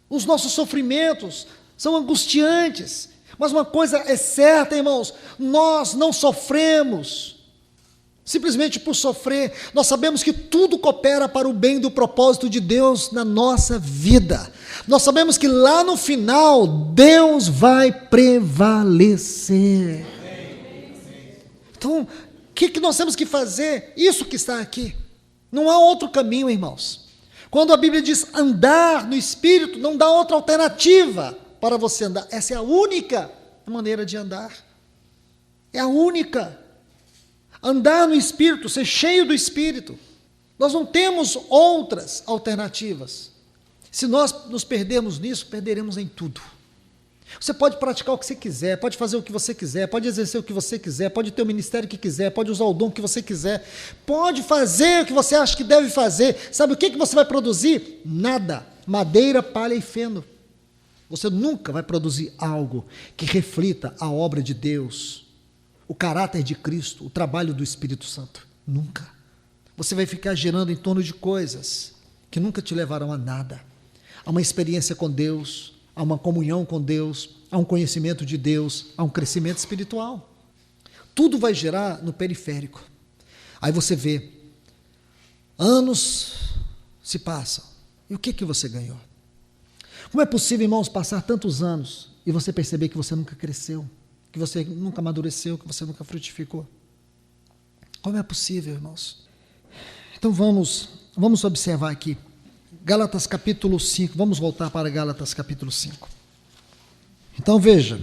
Os nossos sofrimentos são angustiantes, mas uma coisa é certa, irmãos, nós não sofremos simplesmente por sofrer. Nós sabemos que tudo coopera para o bem do propósito de Deus na nossa vida. Nós sabemos que lá no final, Deus vai prevalecer. Então, o que nós temos que fazer? Isso que está aqui. Não há outro caminho, irmãos. Quando a Bíblia diz andar no Espírito, não dá outra alternativa para você andar. Essa é a única maneira de andar. É a única. Andar no Espírito, ser cheio do Espírito. Nós não temos outras alternativas. Se nós nos perdermos nisso, perderemos em tudo. Você pode praticar o que você quiser, pode fazer o que você quiser, pode exercer o que você quiser, pode ter o ministério que quiser, pode usar o dom que você quiser, pode fazer o que você acha que deve fazer. Sabe o que você vai produzir? Nada. Madeira, palha e feno. Você nunca vai produzir algo que reflita a obra de Deus, o caráter de Cristo, o trabalho do Espírito Santo. Nunca. Você vai ficar girando em torno de coisas que nunca te levarão a nada. A uma experiência com Deus, a uma comunhão com Deus, a um conhecimento de Deus, a um crescimento espiritual. Tudo vai girar no periférico. Aí você vê, anos se passam. E o que você ganhou? Como é possível, irmãos, passar tantos anos e você perceber que você nunca cresceu, que você nunca amadureceu, que você nunca frutificou? Como é possível, irmãos? Então vamos observar aqui. Gálatas capítulo 5, vamos voltar para Gálatas capítulo 5. Então veja,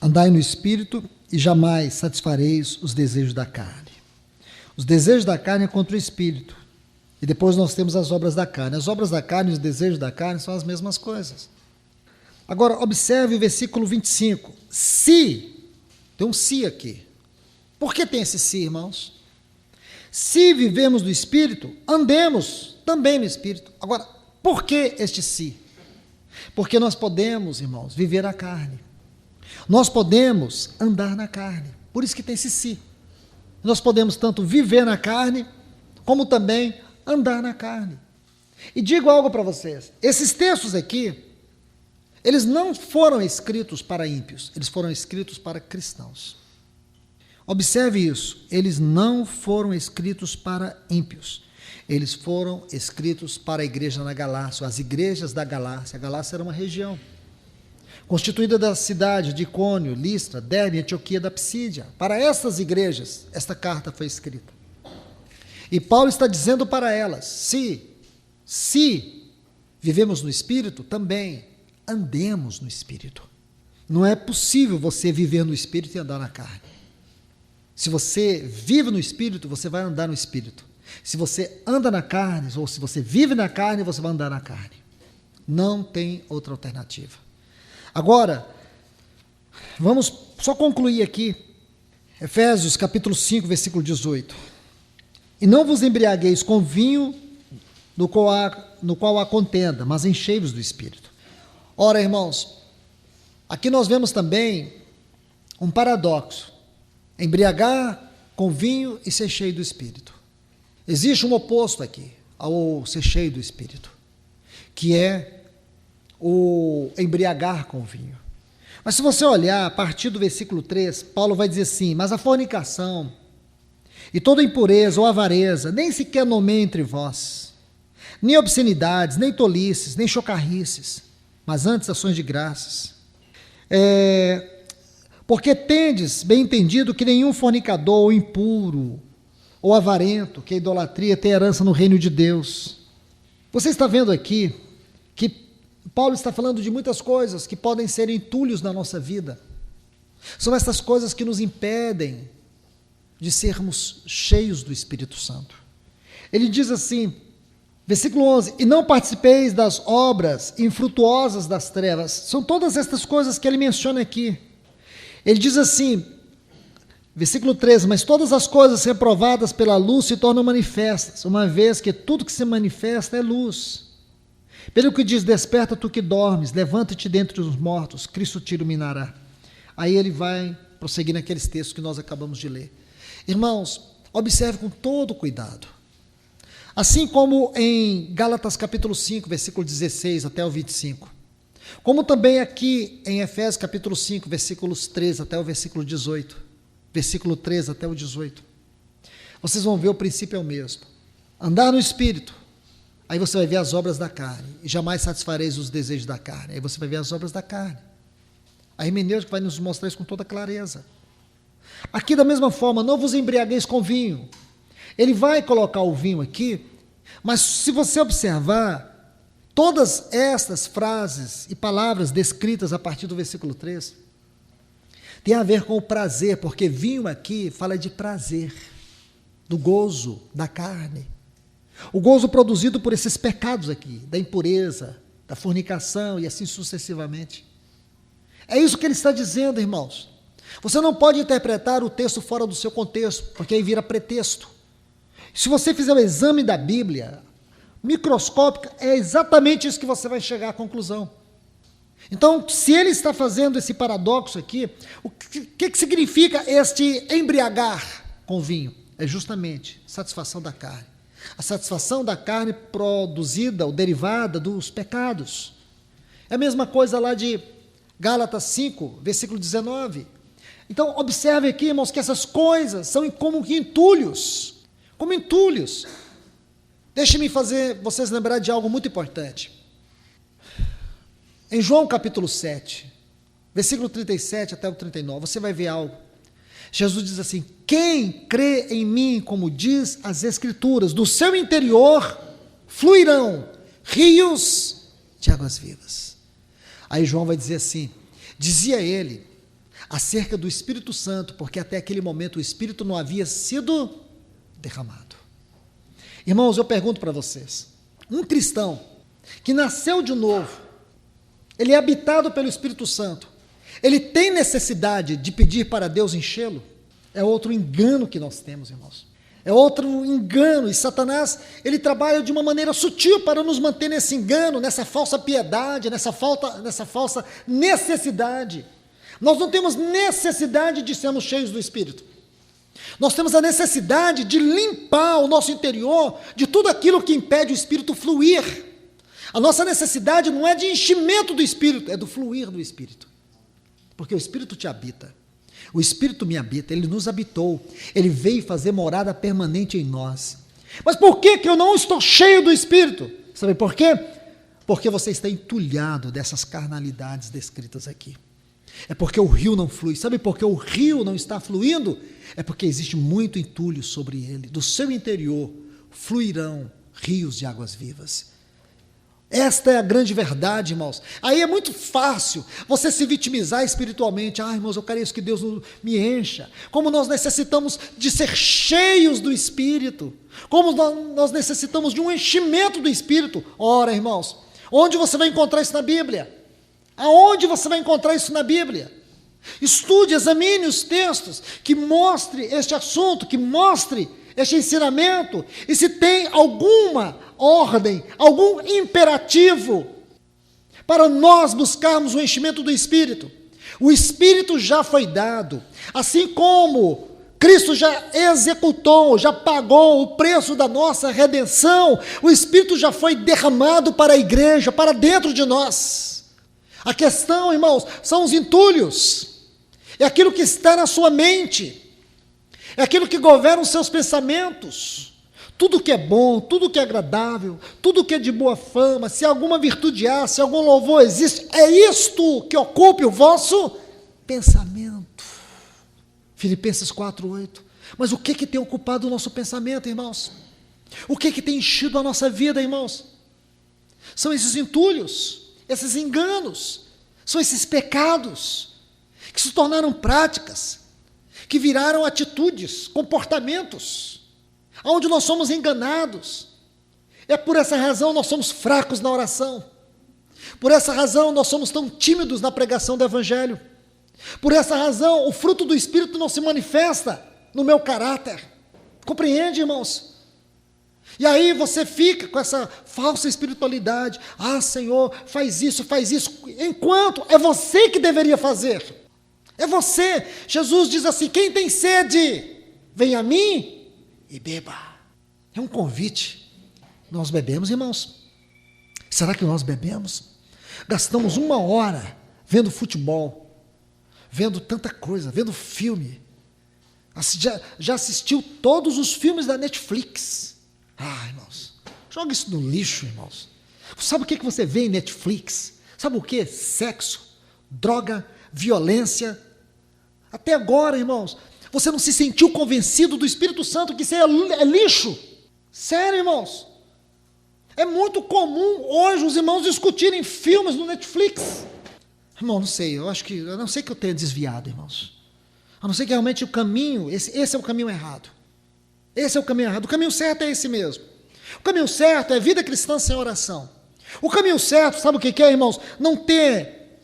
andai no Espírito e jamais satisfareis os desejos da carne. Os desejos da carne é contra o Espírito. E depois nós temos as obras da carne. As obras da carne e os desejos da carne são as mesmas coisas. Agora, observe o versículo 25. Se, tem um se aqui. Por que tem esse se, irmãos? Se vivemos no Espírito, andemos também no Espírito. Agora, por que este se? Porque nós podemos, irmãos, viver a carne. Nós podemos andar na carne. Por isso que tem esse se. Nós podemos tanto viver na carne, como também andar na carne. E digo algo para vocês, esses textos aqui, eles não foram escritos para ímpios, eles foram escritos para cristãos. Observe isso, eles não foram escritos para ímpios, eles foram escritos para a igreja na Galácia, as igrejas da Galácia. A Galácia era uma região constituída da cidade de Icônio, Listra, Derbe, Antioquia da Psídia. Para essas igrejas, esta carta foi escrita. E Paulo está dizendo para elas, se vivemos no Espírito, também andemos no Espírito. Não é possível você viver no Espírito e andar na carne. Se você vive no Espírito, você vai andar no Espírito. Se você anda na carne, ou se você vive na carne, você vai andar na carne. Não tem outra alternativa. Agora, vamos só concluir aqui, Efésios capítulo 5, versículo 18. E não vos embriagueis com vinho, no qual há contenda, mas enchei-vos do Espírito. Ora, irmãos, aqui nós vemos também um paradoxo. Embriagar com vinho e ser cheio do Espírito. Existe um oposto aqui ao ser cheio do Espírito, que é o embriagar com vinho. Mas se você olhar a partir do versículo 3, Paulo vai dizer assim, mas a fornicação e toda impureza ou avareza nem sequer nomeia entre vós, nem obscenidades, nem tolices, nem chocarrices, mas antes ações de graças. Porque tendes bem entendido que nenhum fornicador ou impuro ou avarento, que a idolatria tem herança no reino de Deus. Você está vendo aqui que Paulo está falando de muitas coisas que podem ser entulhos na nossa vida. São essas coisas que nos impedem de sermos cheios do Espírito Santo. Ele diz assim, versículo 11, e não participeis das obras infrutuosas das trevas. São todas estas coisas que ele menciona aqui. Ele diz assim, versículo 13, mas todas as coisas reprovadas pela luz se tornam manifestas, uma vez que tudo que se manifesta é luz. Pelo que diz, desperta tu que dormes, levanta-te dentre os mortos, Cristo te iluminará. Aí ele vai prosseguir naqueles textos que nós acabamos de ler. Irmãos, observe com todo cuidado. Assim como em Gálatas capítulo 5, versículo 16 até o 25. Como também aqui em Efésios capítulo 5, versículos 13 até o versículo 18. Versículo 13 até o 18. Vocês vão ver o princípio é o mesmo. Andar no Espírito. Aí você vai ver as obras da carne. E jamais satisfareis os desejos da carne. Aí você vai ver as obras da carne. A hermenêutica vai nos mostrar isso com toda clareza. Aqui da mesma forma, não vos embriagueis com vinho. Ele vai colocar o vinho aqui, mas se você observar, todas estas frases e palavras descritas a partir do versículo 3, tem a ver com o prazer, porque vinho aqui fala de prazer, do gozo da carne. O gozo produzido por esses pecados aqui, da impureza, da fornicação e assim sucessivamente. É isso que ele está dizendo, irmãos. Você não pode interpretar o texto fora do seu contexto, porque aí vira pretexto. Se você fizer o exame da Bíblia, microscópica, é exatamente isso que você vai chegar à conclusão. Então, se ele está fazendo esse paradoxo aqui, o que significa este embriagar com vinho? É justamente satisfação da carne. A satisfação da carne produzida ou derivada dos pecados. É a mesma coisa lá de Gálatas 5, versículo 19. Então, observe aqui, irmãos, que essas coisas são como entulhos. Como entulhos. Deixe-me fazer vocês lembrar de algo muito importante. Em João capítulo 7, versículo 37 até o 39, você vai ver algo. Jesus diz assim: quem crê em mim, como diz as Escrituras, do seu interior fluirão rios de águas vivas. Aí João vai dizer assim, dizia ele, acerca do Espírito Santo, porque até aquele momento o Espírito não havia sido derramado. Irmãos, eu pergunto para vocês, um cristão que nasceu de novo, ele é habitado pelo Espírito Santo, ele tem necessidade de pedir para Deus enchê-lo? É outro engano que nós temos, irmãos. É outro engano, e Satanás, ele trabalha de uma maneira sutil para nos manter nesse engano, nessa falsa piedade, nessa falsa necessidade. Nós não temos necessidade de sermos cheios do Espírito. Nós temos a necessidade de limpar o nosso interior de tudo aquilo que impede o Espírito fluir. A nossa necessidade não é de enchimento do Espírito, é do fluir do Espírito. Porque o Espírito te habita. O Espírito me habita, ele nos habitou. Ele veio fazer morada permanente em nós. Mas por que eu não estou cheio do Espírito? Sabe por quê? Porque você está entulhado dessas carnalidades descritas aqui. É porque o rio não flui. Sabe por que o rio não está fluindo? É porque existe muito entulho sobre ele. Do seu interior fluirão rios de águas vivas. Esta é a grande verdade, irmãos. Aí é muito fácil você se vitimizar espiritualmente. Irmãos, eu quero isso, que Deus me encha. Como nós necessitamos de ser cheios do Espírito. Como nós necessitamos de um enchimento do Espírito. Ora, irmãos, onde você vai encontrar isso na Bíblia? Aonde você vai encontrar isso na Bíblia? Estude, examine os textos que mostre este assunto, que mostre este ensinamento, e se tem alguma ordem, algum imperativo para nós buscarmos o enchimento do Espírito. O Espírito já foi dado, assim como Cristo já executou, já pagou o preço da nossa redenção, o Espírito já foi derramado para a igreja, para dentro de nós. A questão, irmãos, são os entulhos, é aquilo que está na sua mente, é aquilo que governa os seus pensamentos. Tudo que é bom, tudo que é agradável, tudo que é de boa fama, se alguma virtude há, se algum louvor existe, é isto que ocupe o vosso pensamento. Filipenses 4:8. Mas o que tem ocupado o nosso pensamento, irmãos? O que tem enchido a nossa vida, irmãos? São esses entulhos, esses enganos, são esses pecados que se tornaram práticas, que viraram atitudes, comportamentos, onde nós somos enganados. É por essa razão nós somos fracos na oração. Por essa razão nós somos tão tímidos na pregação do Evangelho. Por essa razão o fruto do Espírito não se manifesta no meu caráter. Compreende, irmãos? E aí você fica com essa falsa espiritualidade. Senhor, faz isso, enquanto é você que deveria fazer. É você. Jesus diz assim: quem tem sede, vem a mim e beba. É um convite. Nós bebemos, irmãos? Será que nós bebemos? Gastamos 1 hora vendo futebol, vendo tanta coisa, vendo filme. Já assistiu todos os filmes da Netflix. Irmãos, joga isso no lixo, irmãos. Sabe o que você vê em Netflix? Sabe o que? Sexo, droga, violência. Até agora, irmãos, você não se sentiu convencido do Espírito Santo que isso é lixo? Sério, irmãos? É muito comum hoje os irmãos discutirem filmes no Netflix. Irmão, não sei, eu não sei que eu tenha desviado, irmãos. A não ser que realmente o caminho, esse é o caminho errado. Esse é o caminho errado. O caminho certo é esse mesmo. O caminho certo é vida cristã sem oração. O caminho certo, sabe o que é, irmãos? Não ter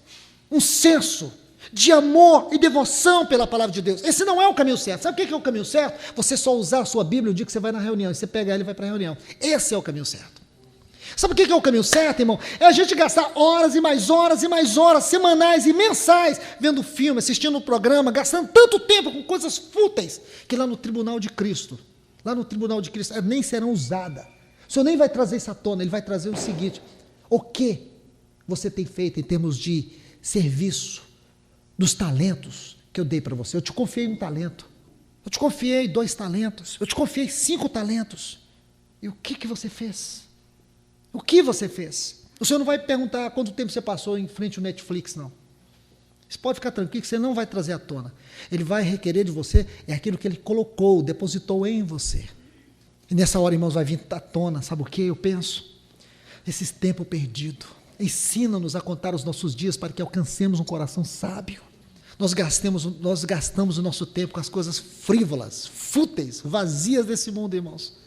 um senso de amor e devoção pela palavra de Deus. Esse não é o caminho certo. Sabe o que é o caminho certo? Você só usar a sua Bíblia o dia que você vai na reunião, e você pega ela e vai para a reunião. Esse é o caminho certo. Sabe o que é o caminho certo, irmão? É a gente gastar horas e mais horas, semanais e mensais, vendo filme, assistindo um programa, gastando tanto tempo com coisas fúteis, que lá no tribunal de Cristo, nem serão usadas. O Senhor nem vai trazer isso à tona, Ele vai trazer o seguinte: o que você tem feito em termos de serviço, dos talentos que eu dei para você? Eu te confiei um talento, eu te confiei 2 talentos, eu te confiei 5 talentos, e o que você fez? O que você fez? O Senhor não vai perguntar quanto tempo você passou em frente ao Netflix, não. Você pode ficar tranquilo que você não vai trazer à tona. Ele vai requerer de você aquilo que Ele colocou, depositou em você. E nessa hora, irmãos, vai vir à tona, sabe o que eu penso? Esse tempo perdido. Ensina-nos a contar os nossos dias para que alcancemos um coração sábio. Nós gastamos o nosso tempo com as coisas frívolas, fúteis, vazias desse mundo, irmãos.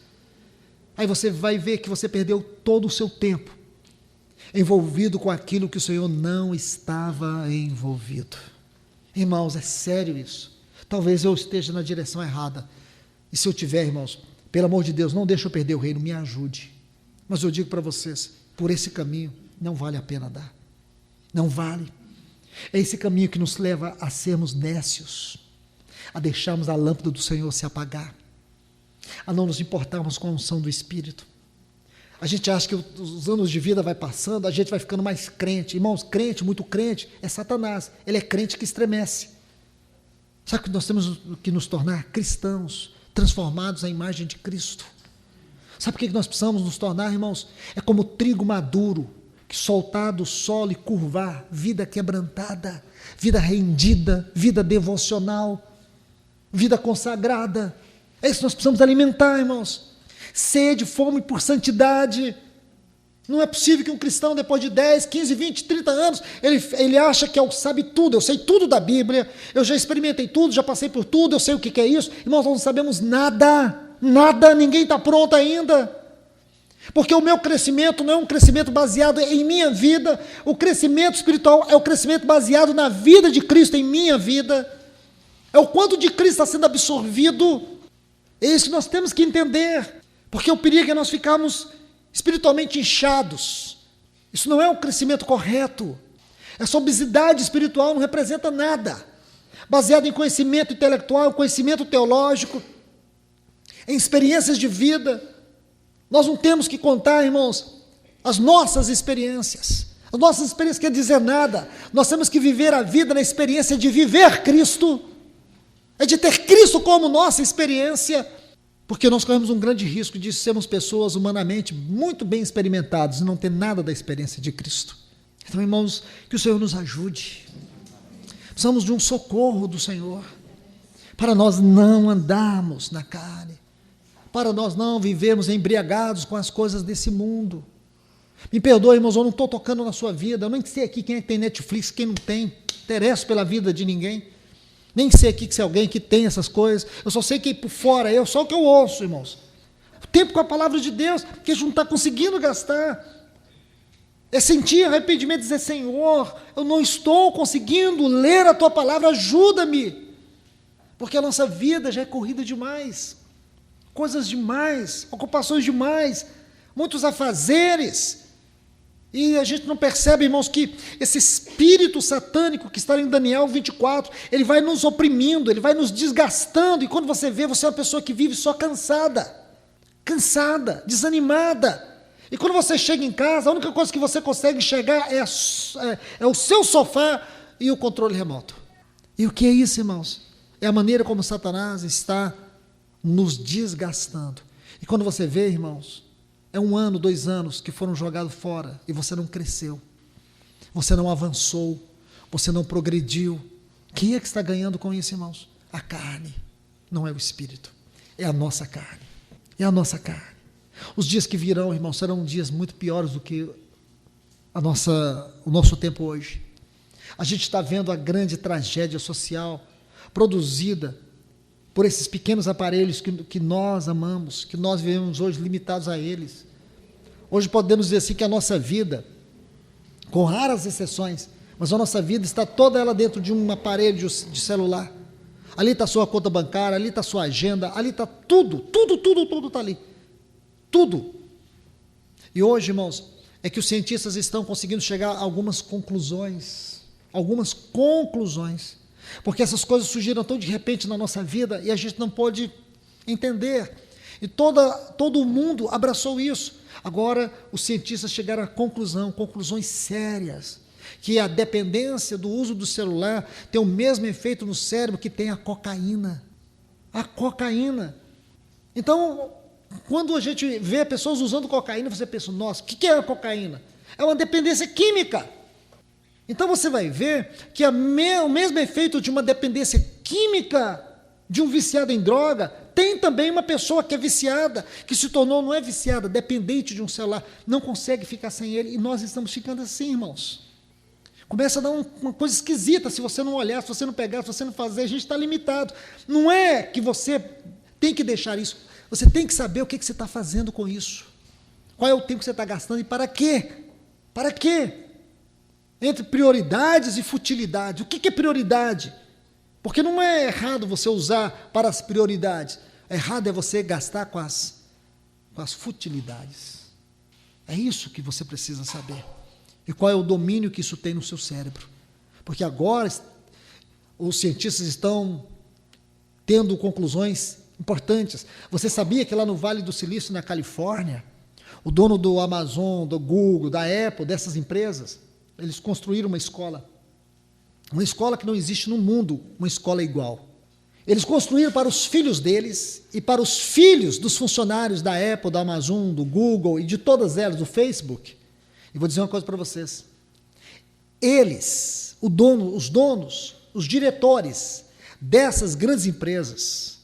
Aí você vai ver que você perdeu todo o seu tempo envolvido com aquilo que o Senhor não estava envolvido. Irmãos, é sério isso. Talvez eu esteja na direção errada. E se eu tiver, irmãos, pelo amor de Deus, não deixe eu perder o reino, me ajude. Mas eu digo para vocês, por esse caminho não vale a pena dar. Não vale. É esse caminho que nos leva a sermos nécios, a deixarmos a lâmpada do Senhor se apagar, a não nos importarmos com a unção do Espírito. A gente acha que os anos de vida vai passando, a gente vai ficando mais crente. Irmãos, crente, muito crente, é Satanás. Ele é crente que estremece. Sabe que nós temos que nos tornar cristãos, transformados à imagem de Cristo. Sabe por que nós precisamos nos tornar, irmãos? É como trigo maduro, que soltado o solo e curvar, vida quebrantada, vida rendida, vida devocional, vida consagrada. É isso que nós precisamos alimentar, irmãos. Sede, fome por santidade. Não é possível que um cristão, depois de 10, 15, 20, 30 anos, ele acha que sabe tudo. Eu sei tudo da Bíblia, eu já experimentei tudo, já passei por tudo, eu sei o que é isso. Irmãos, nós não sabemos nada, ninguém está pronto ainda. Porque o meu crescimento não é um crescimento baseado em minha vida, o crescimento espiritual é o crescimento baseado na vida de Cristo em minha vida. É o quanto de Cristo está sendo absorvido. É isso que nós temos que entender, porque o perigo é nós ficarmos espiritualmente inchados. Isso não é um crescimento correto. Essa obesidade espiritual não representa nada, baseado em conhecimento intelectual, conhecimento teológico, em experiências de vida. Nós não temos que contar, irmãos, as nossas experiências. As nossas experiências quer dizer nada. Nós temos que viver a vida na experiência de viver Cristo, é de ter Cristo como nossa experiência, porque nós corremos um grande risco de sermos pessoas humanamente muito bem experimentadas e não ter nada da experiência de Cristo. Então, irmãos, que o Senhor nos ajude. Precisamos de um socorro do Senhor, para nós não andarmos na carne, para nós não vivermos embriagados com as coisas desse mundo. Me perdoe, irmãos, eu não estou tocando na sua vida, eu nem sei aqui quem é que tem Netflix, quem não tem, interesso pela vida de ninguém. Nem sei aqui se é alguém que tem essas coisas, eu só sei que por fora, só o que eu ouço, irmãos. O tempo com a palavra de Deus, que a gente não está conseguindo gastar. É sentir arrependimento e dizer: Senhor, eu não estou conseguindo ler a Tua palavra, ajuda-me. Porque a nossa vida já é corrida demais, coisas demais, ocupações demais, muitos afazeres. E a gente não percebe, irmãos, que esse espírito satânico que está em Daniel 24, ele vai nos oprimindo, ele vai nos desgastando, e quando você vê, você é uma pessoa que vive só cansada, desanimada. E quando você chega em casa, a única coisa que você consegue enxergar é o seu sofá e o controle remoto. E o que é isso, irmãos? É a maneira como Satanás está nos desgastando. E quando você vê, irmãos, é 1 ano, 2 anos que foram jogados fora e você não cresceu, você não avançou, você não progrediu. Quem é que está ganhando com isso, irmãos? A carne, não é o espírito, é a nossa carne, é a nossa carne. Os dias que virão, irmãos, serão dias muito piores do que o nosso tempo hoje. A gente está vendo a grande tragédia social produzida por esses pequenos aparelhos que nós amamos, que nós vivemos hoje limitados a eles. Hoje podemos dizer assim que a nossa vida, com raras exceções, mas a nossa vida está toda ela dentro de um aparelho de celular. Ali está a sua conta bancária, ali está a sua agenda, ali está tudo está ali. Tudo. E hoje, irmãos, é que os cientistas estão conseguindo chegar a algumas conclusões, porque essas coisas surgiram tão de repente na nossa vida e a gente não pôde entender. E todo mundo abraçou isso. Agora, os cientistas chegaram a conclusões sérias, que a dependência do uso do celular tem o mesmo efeito no cérebro que tem a cocaína. A cocaína. Então, quando a gente vê pessoas usando cocaína, você pensa, nossa, o que é a cocaína? É uma dependência química. Então você vai ver que o mesmo efeito de uma dependência química de um viciado em droga, tem também uma pessoa que é viciada, que se tornou, não é viciada, dependente de um celular, não consegue ficar sem ele, e nós estamos ficando assim, irmãos. Começa a dar uma coisa esquisita, se você não olhar, se você não pegar, se você não fazer, a gente está limitado. Não é que você tem que deixar isso, você tem que saber o que você está fazendo com isso. Qual é o tempo que você está gastando e para quê? Para quê? Entre prioridades e futilidades. O que é prioridade? Porque não é errado você usar para as prioridades. Errado é você gastar com as futilidades. É isso que você precisa saber. E qual é o domínio que isso tem no seu cérebro. Porque agora os cientistas estão tendo conclusões importantes. Você sabia que lá no Vale do Silício, na Califórnia, o dono do Amazon, do Google, da Apple, dessas empresas, eles construíram uma escola que não existe no mundo, uma escola igual. Eles construíram para os filhos deles e para os filhos dos funcionários da Apple, da Amazon, do Google e de todas elas, do Facebook. E vou dizer uma coisa para vocês. Eles, os donos, os diretores dessas grandes empresas,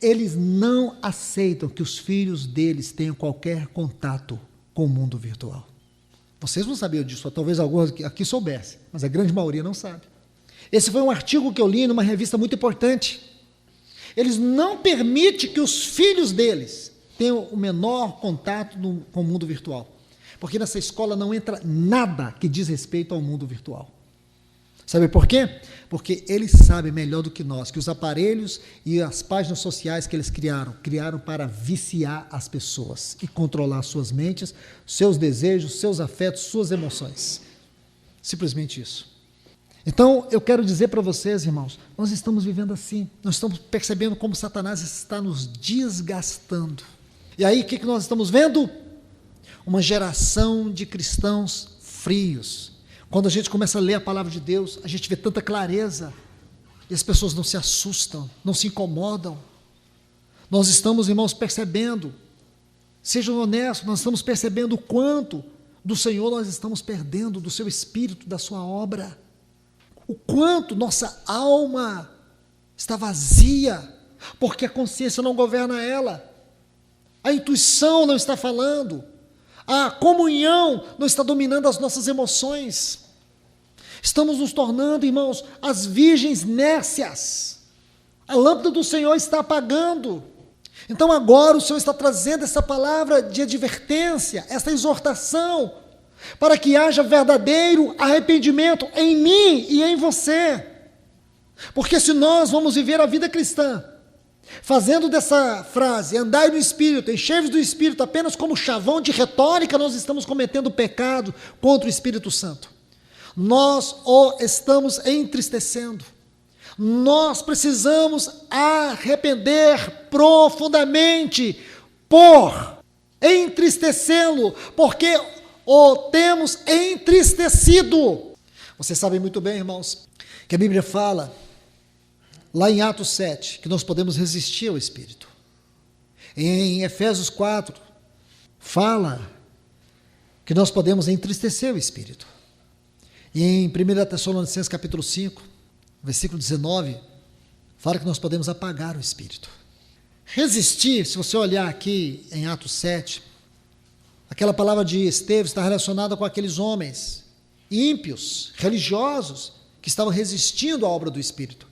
eles não aceitam que os filhos deles tenham qualquer contato com o mundo virtual. Vocês não sabiam disso, talvez alguns aqui soubessem, mas a grande maioria não sabe. Esse foi um artigo que eu li numa revista muito importante. Eles não permitem que os filhos deles tenham o menor contato com o mundo virtual, porque nessa escola não entra nada que diz respeito ao mundo virtual. Sabe por quê? Porque eles sabem melhor do que nós, que os aparelhos e as páginas sociais que eles criaram para viciar as pessoas e controlar suas mentes, seus desejos, seus afetos, suas emoções. Simplesmente isso. Então, eu quero dizer para vocês, irmãos, nós estamos vivendo assim, nós estamos percebendo como Satanás está nos desgastando. E aí, o que nós estamos vendo? Uma geração de cristãos frios. Quando a gente começa a ler a palavra de Deus, a gente vê tanta clareza, e as pessoas não se assustam, não se incomodam. Nós estamos, irmãos, percebendo, sejam honestos, nós estamos percebendo o quanto do Senhor nós estamos perdendo, do seu Espírito, da sua obra. O quanto nossa alma está vazia, porque a consciência não governa ela, a intuição não está falando, a comunhão não está dominando as nossas emoções. Estamos nos tornando, irmãos, as virgens nércias. A lâmpada do Senhor está apagando. Então agora o Senhor está trazendo essa palavra de advertência, essa exortação, para que haja verdadeiro arrependimento em mim e em você. Porque se nós vamos viver a vida cristã, fazendo dessa frase, andai no Espírito, enchei-vos do Espírito, apenas como chavão de retórica, nós estamos cometendo pecado contra o Espírito Santo. Nós o estamos entristecendo. Nós precisamos arrepender profundamente por entristecê-lo, porque o temos entristecido. Vocês sabem muito bem, irmãos, que a Bíblia fala lá em Atos 7, que nós podemos resistir ao Espírito. Em Efésios 4, fala que nós podemos entristecer o Espírito. E em 1 Tessalonicenses capítulo 5, versículo 19, fala que nós podemos apagar o Espírito. Resistir, se você olhar aqui em Atos 7, aquela palavra de Estevão está relacionada com aqueles homens ímpios, religiosos, que estavam resistindo à obra do Espírito.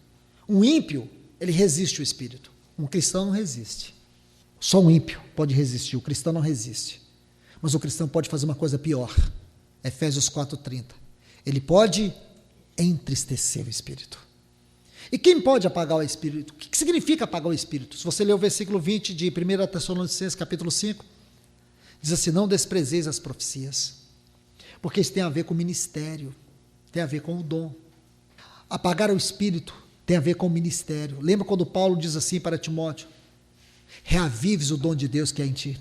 Um ímpio, ele resiste ao Espírito. Um cristão não resiste. Só um ímpio pode resistir, o cristão não resiste. Mas o cristão pode fazer uma coisa pior. Efésios 4:30. Ele pode entristecer o Espírito. E quem pode apagar o Espírito? O que significa apagar o Espírito? Se você ler o versículo 20 de 1 Tessalonicenses capítulo 5, Diz assim: não desprezeis as profecias, porque isso tem a ver com o ministério, tem a ver com o dom. Apagar o espírito tem a ver com o ministério. Lembra quando Paulo diz assim para Timóteo: reavives o dom de Deus que é em ti.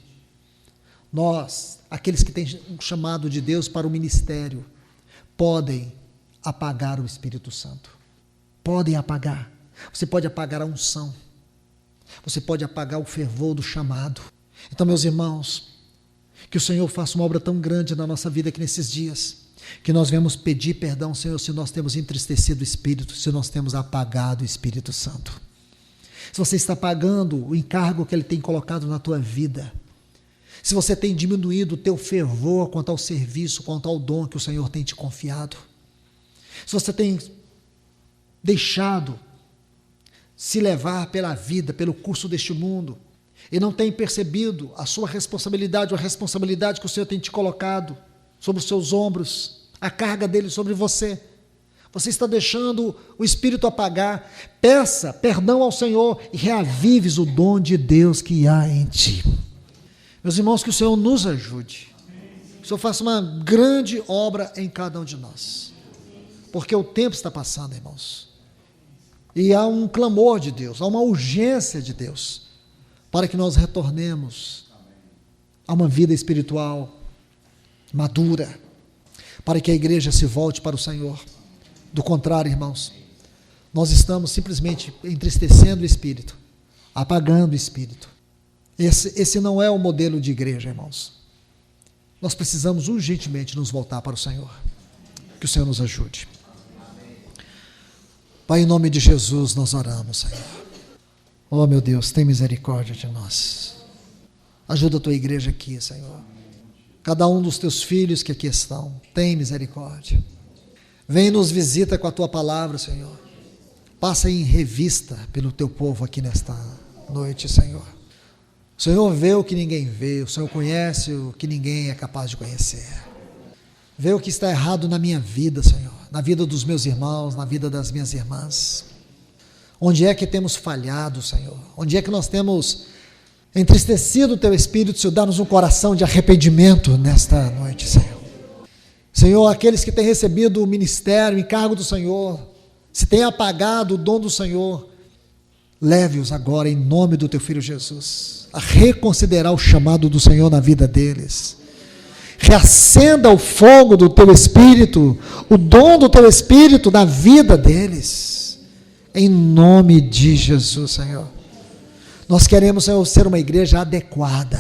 Nós, aqueles que têm um chamado de Deus para o ministério, podem apagar o Espírito Santo. Podem apagar. Você pode apagar a unção. Você pode apagar o fervor do chamado. Então, meus irmãos, que o Senhor faça uma obra tão grande na nossa vida aqui nesses dias, que nós venhamos pedir perdão, Senhor, se nós temos entristecido o Espírito, se nós temos apagado o Espírito Santo. Se você está pagando o encargo que Ele tem colocado na tua vida, se você tem diminuído o teu fervor quanto ao serviço, quanto ao dom que o Senhor tem te confiado, se você tem deixado se levar pela vida, pelo curso deste mundo, e não tem percebido a sua responsabilidade, ou a responsabilidade que o Senhor tem te colocado sobre os seus ombros, a carga dele sobre você, você está deixando o Espírito apagar. Peça perdão ao Senhor e reavives o dom de Deus que há em ti. Meus irmãos, que o Senhor nos ajude, que o Senhor faça uma grande obra em cada um de nós, porque o tempo está passando, irmãos, e há um clamor de Deus, há uma urgência de Deus, para que nós retornemos a uma vida espiritual madura, para que a igreja se volte para o Senhor. Do contrário, irmãos, nós estamos simplesmente entristecendo o Espírito, apagando o Espírito. Esse não é o modelo de igreja, irmãos. Nós precisamos urgentemente nos voltar para o Senhor. Que o Senhor nos ajude. Pai, em nome de Jesus nós oramos, Senhor. Oh, meu Deus, tem misericórdia de nós. Ajuda a tua igreja aqui, Senhor. Cada um dos teus filhos que aqui estão, tem misericórdia. Vem e nos visita com a tua palavra, Senhor. Passa em revista pelo teu povo aqui nesta noite, Senhor. O Senhor vê o que ninguém vê, o Senhor conhece o que ninguém é capaz de conhecer. Vê o que está errado na minha vida, Senhor, na vida dos meus irmãos, na vida das minhas irmãs. Onde é que temos falhado, Senhor? Onde é que nós temos entristecido o teu Espírito, Senhor? Dá-nos um coração de arrependimento nesta noite, Senhor. Senhor, aqueles que têm recebido o ministério, o encargo do Senhor, se têm apagado o dom do Senhor, leve-os agora em nome do teu Filho Jesus, a reconsiderar o chamado do Senhor na vida deles. Reacenda o fogo do teu Espírito, o dom do teu Espírito na vida deles, em nome de Jesus, Senhor. Nós queremos, Senhor, ser uma igreja adequada.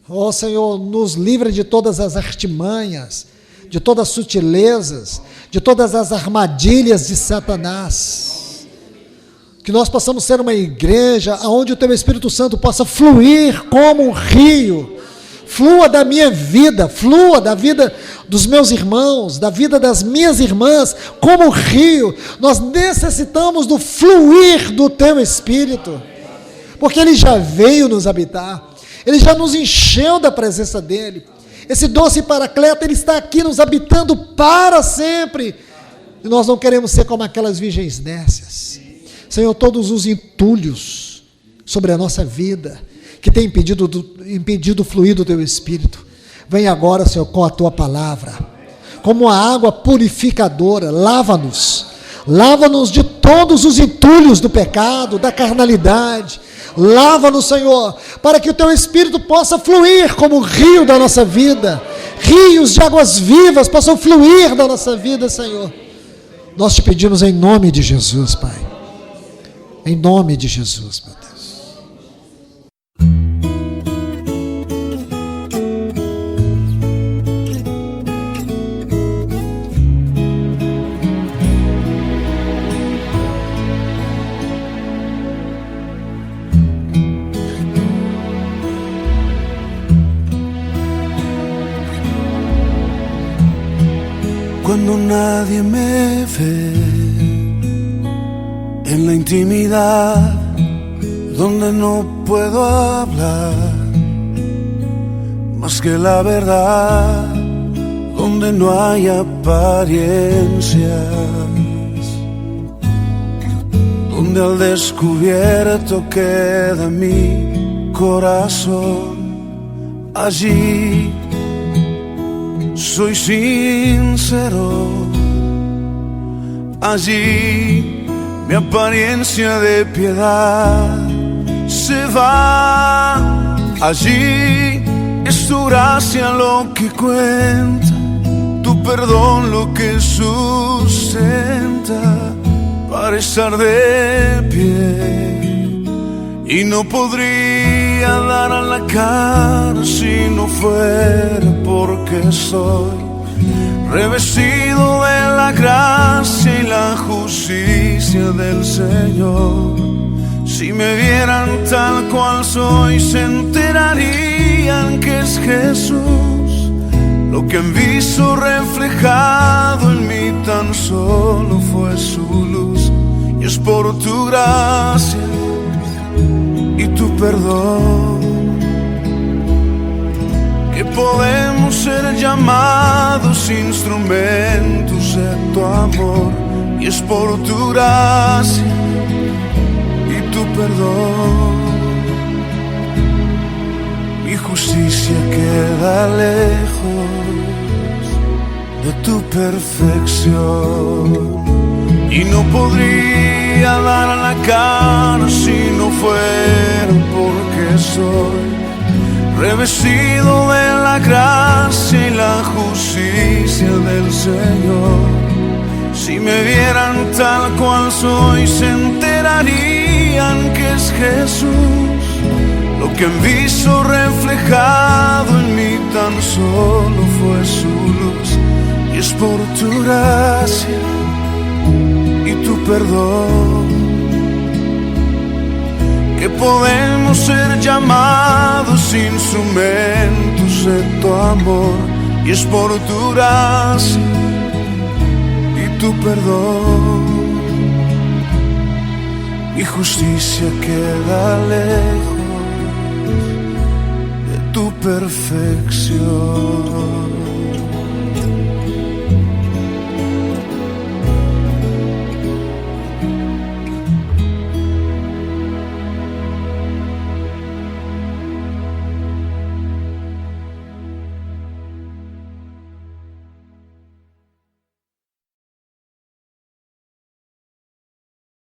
Ó Senhor, nos livra de todas as artimanhas, de todas as sutilezas, de todas as armadilhas de Satanás. Que nós possamos ser uma igreja onde o teu Espírito Santo possa fluir como um rio. Flua da minha vida, flua da vida dos meus irmãos, da vida das minhas irmãs, como um rio. Nós necessitamos do fluir do teu Espírito, porque ele já veio nos habitar. Ele já nos encheu da presença dele. Esse doce Paracleto, ele está aqui nos habitando para sempre. E nós não queremos ser como aquelas virgens nécias. Senhor, todos os entulhos sobre a nossa vida, que tem impedido o fluir do teu Espírito, vem agora, Senhor, com a tua palavra, como a água purificadora. Lava-nos de todos os entulhos do pecado, da carnalidade. Lava-nos, Senhor, para que o teu Espírito possa fluir como um rio da nossa vida. Rios de águas vivas possam fluir da nossa vida, Senhor. Nós te pedimos em nome de Jesus, Pai. Em nome de Jesus, meu Deus. Cuando nadie me ve en la intimidad, donde no puedo hablar más que la verdad, donde no hay apariencias, donde al descubierto queda mi corazón allí soy sincero, allí mi apariencia de piedad se va, allí es tu gracia lo que cuenta, tu perdón lo que sustenta para estar de pie. Y no podría dar a la cara si no fuera porque soy revestido de la gracia y la justicia del Señor. Si me vieran tal cual soy, se enterarían que es Jesús. Lo que han visto reflejado en mí tan solo fue su luz. Y es por tu gracia y tu perdón que podemos ser llamados instrumentos de tu amor. Y es por tu gracia y tu perdón. Mi justicia queda lejos de tu perfección y no podría dar la cara si no fuera porque soy revestido de la gracia y la justicia del Señor. Si me vieran tal cual soy, se enterarían que es Jesús. Lo que han visto reflejado en mí tan solo fue su luz. Y es por tu gracia y tu perdón que podemos ser llamados instrumentos de tu amor. Y es por tu gracia y tu perdón. Mi justicia queda lejos de tu perfección.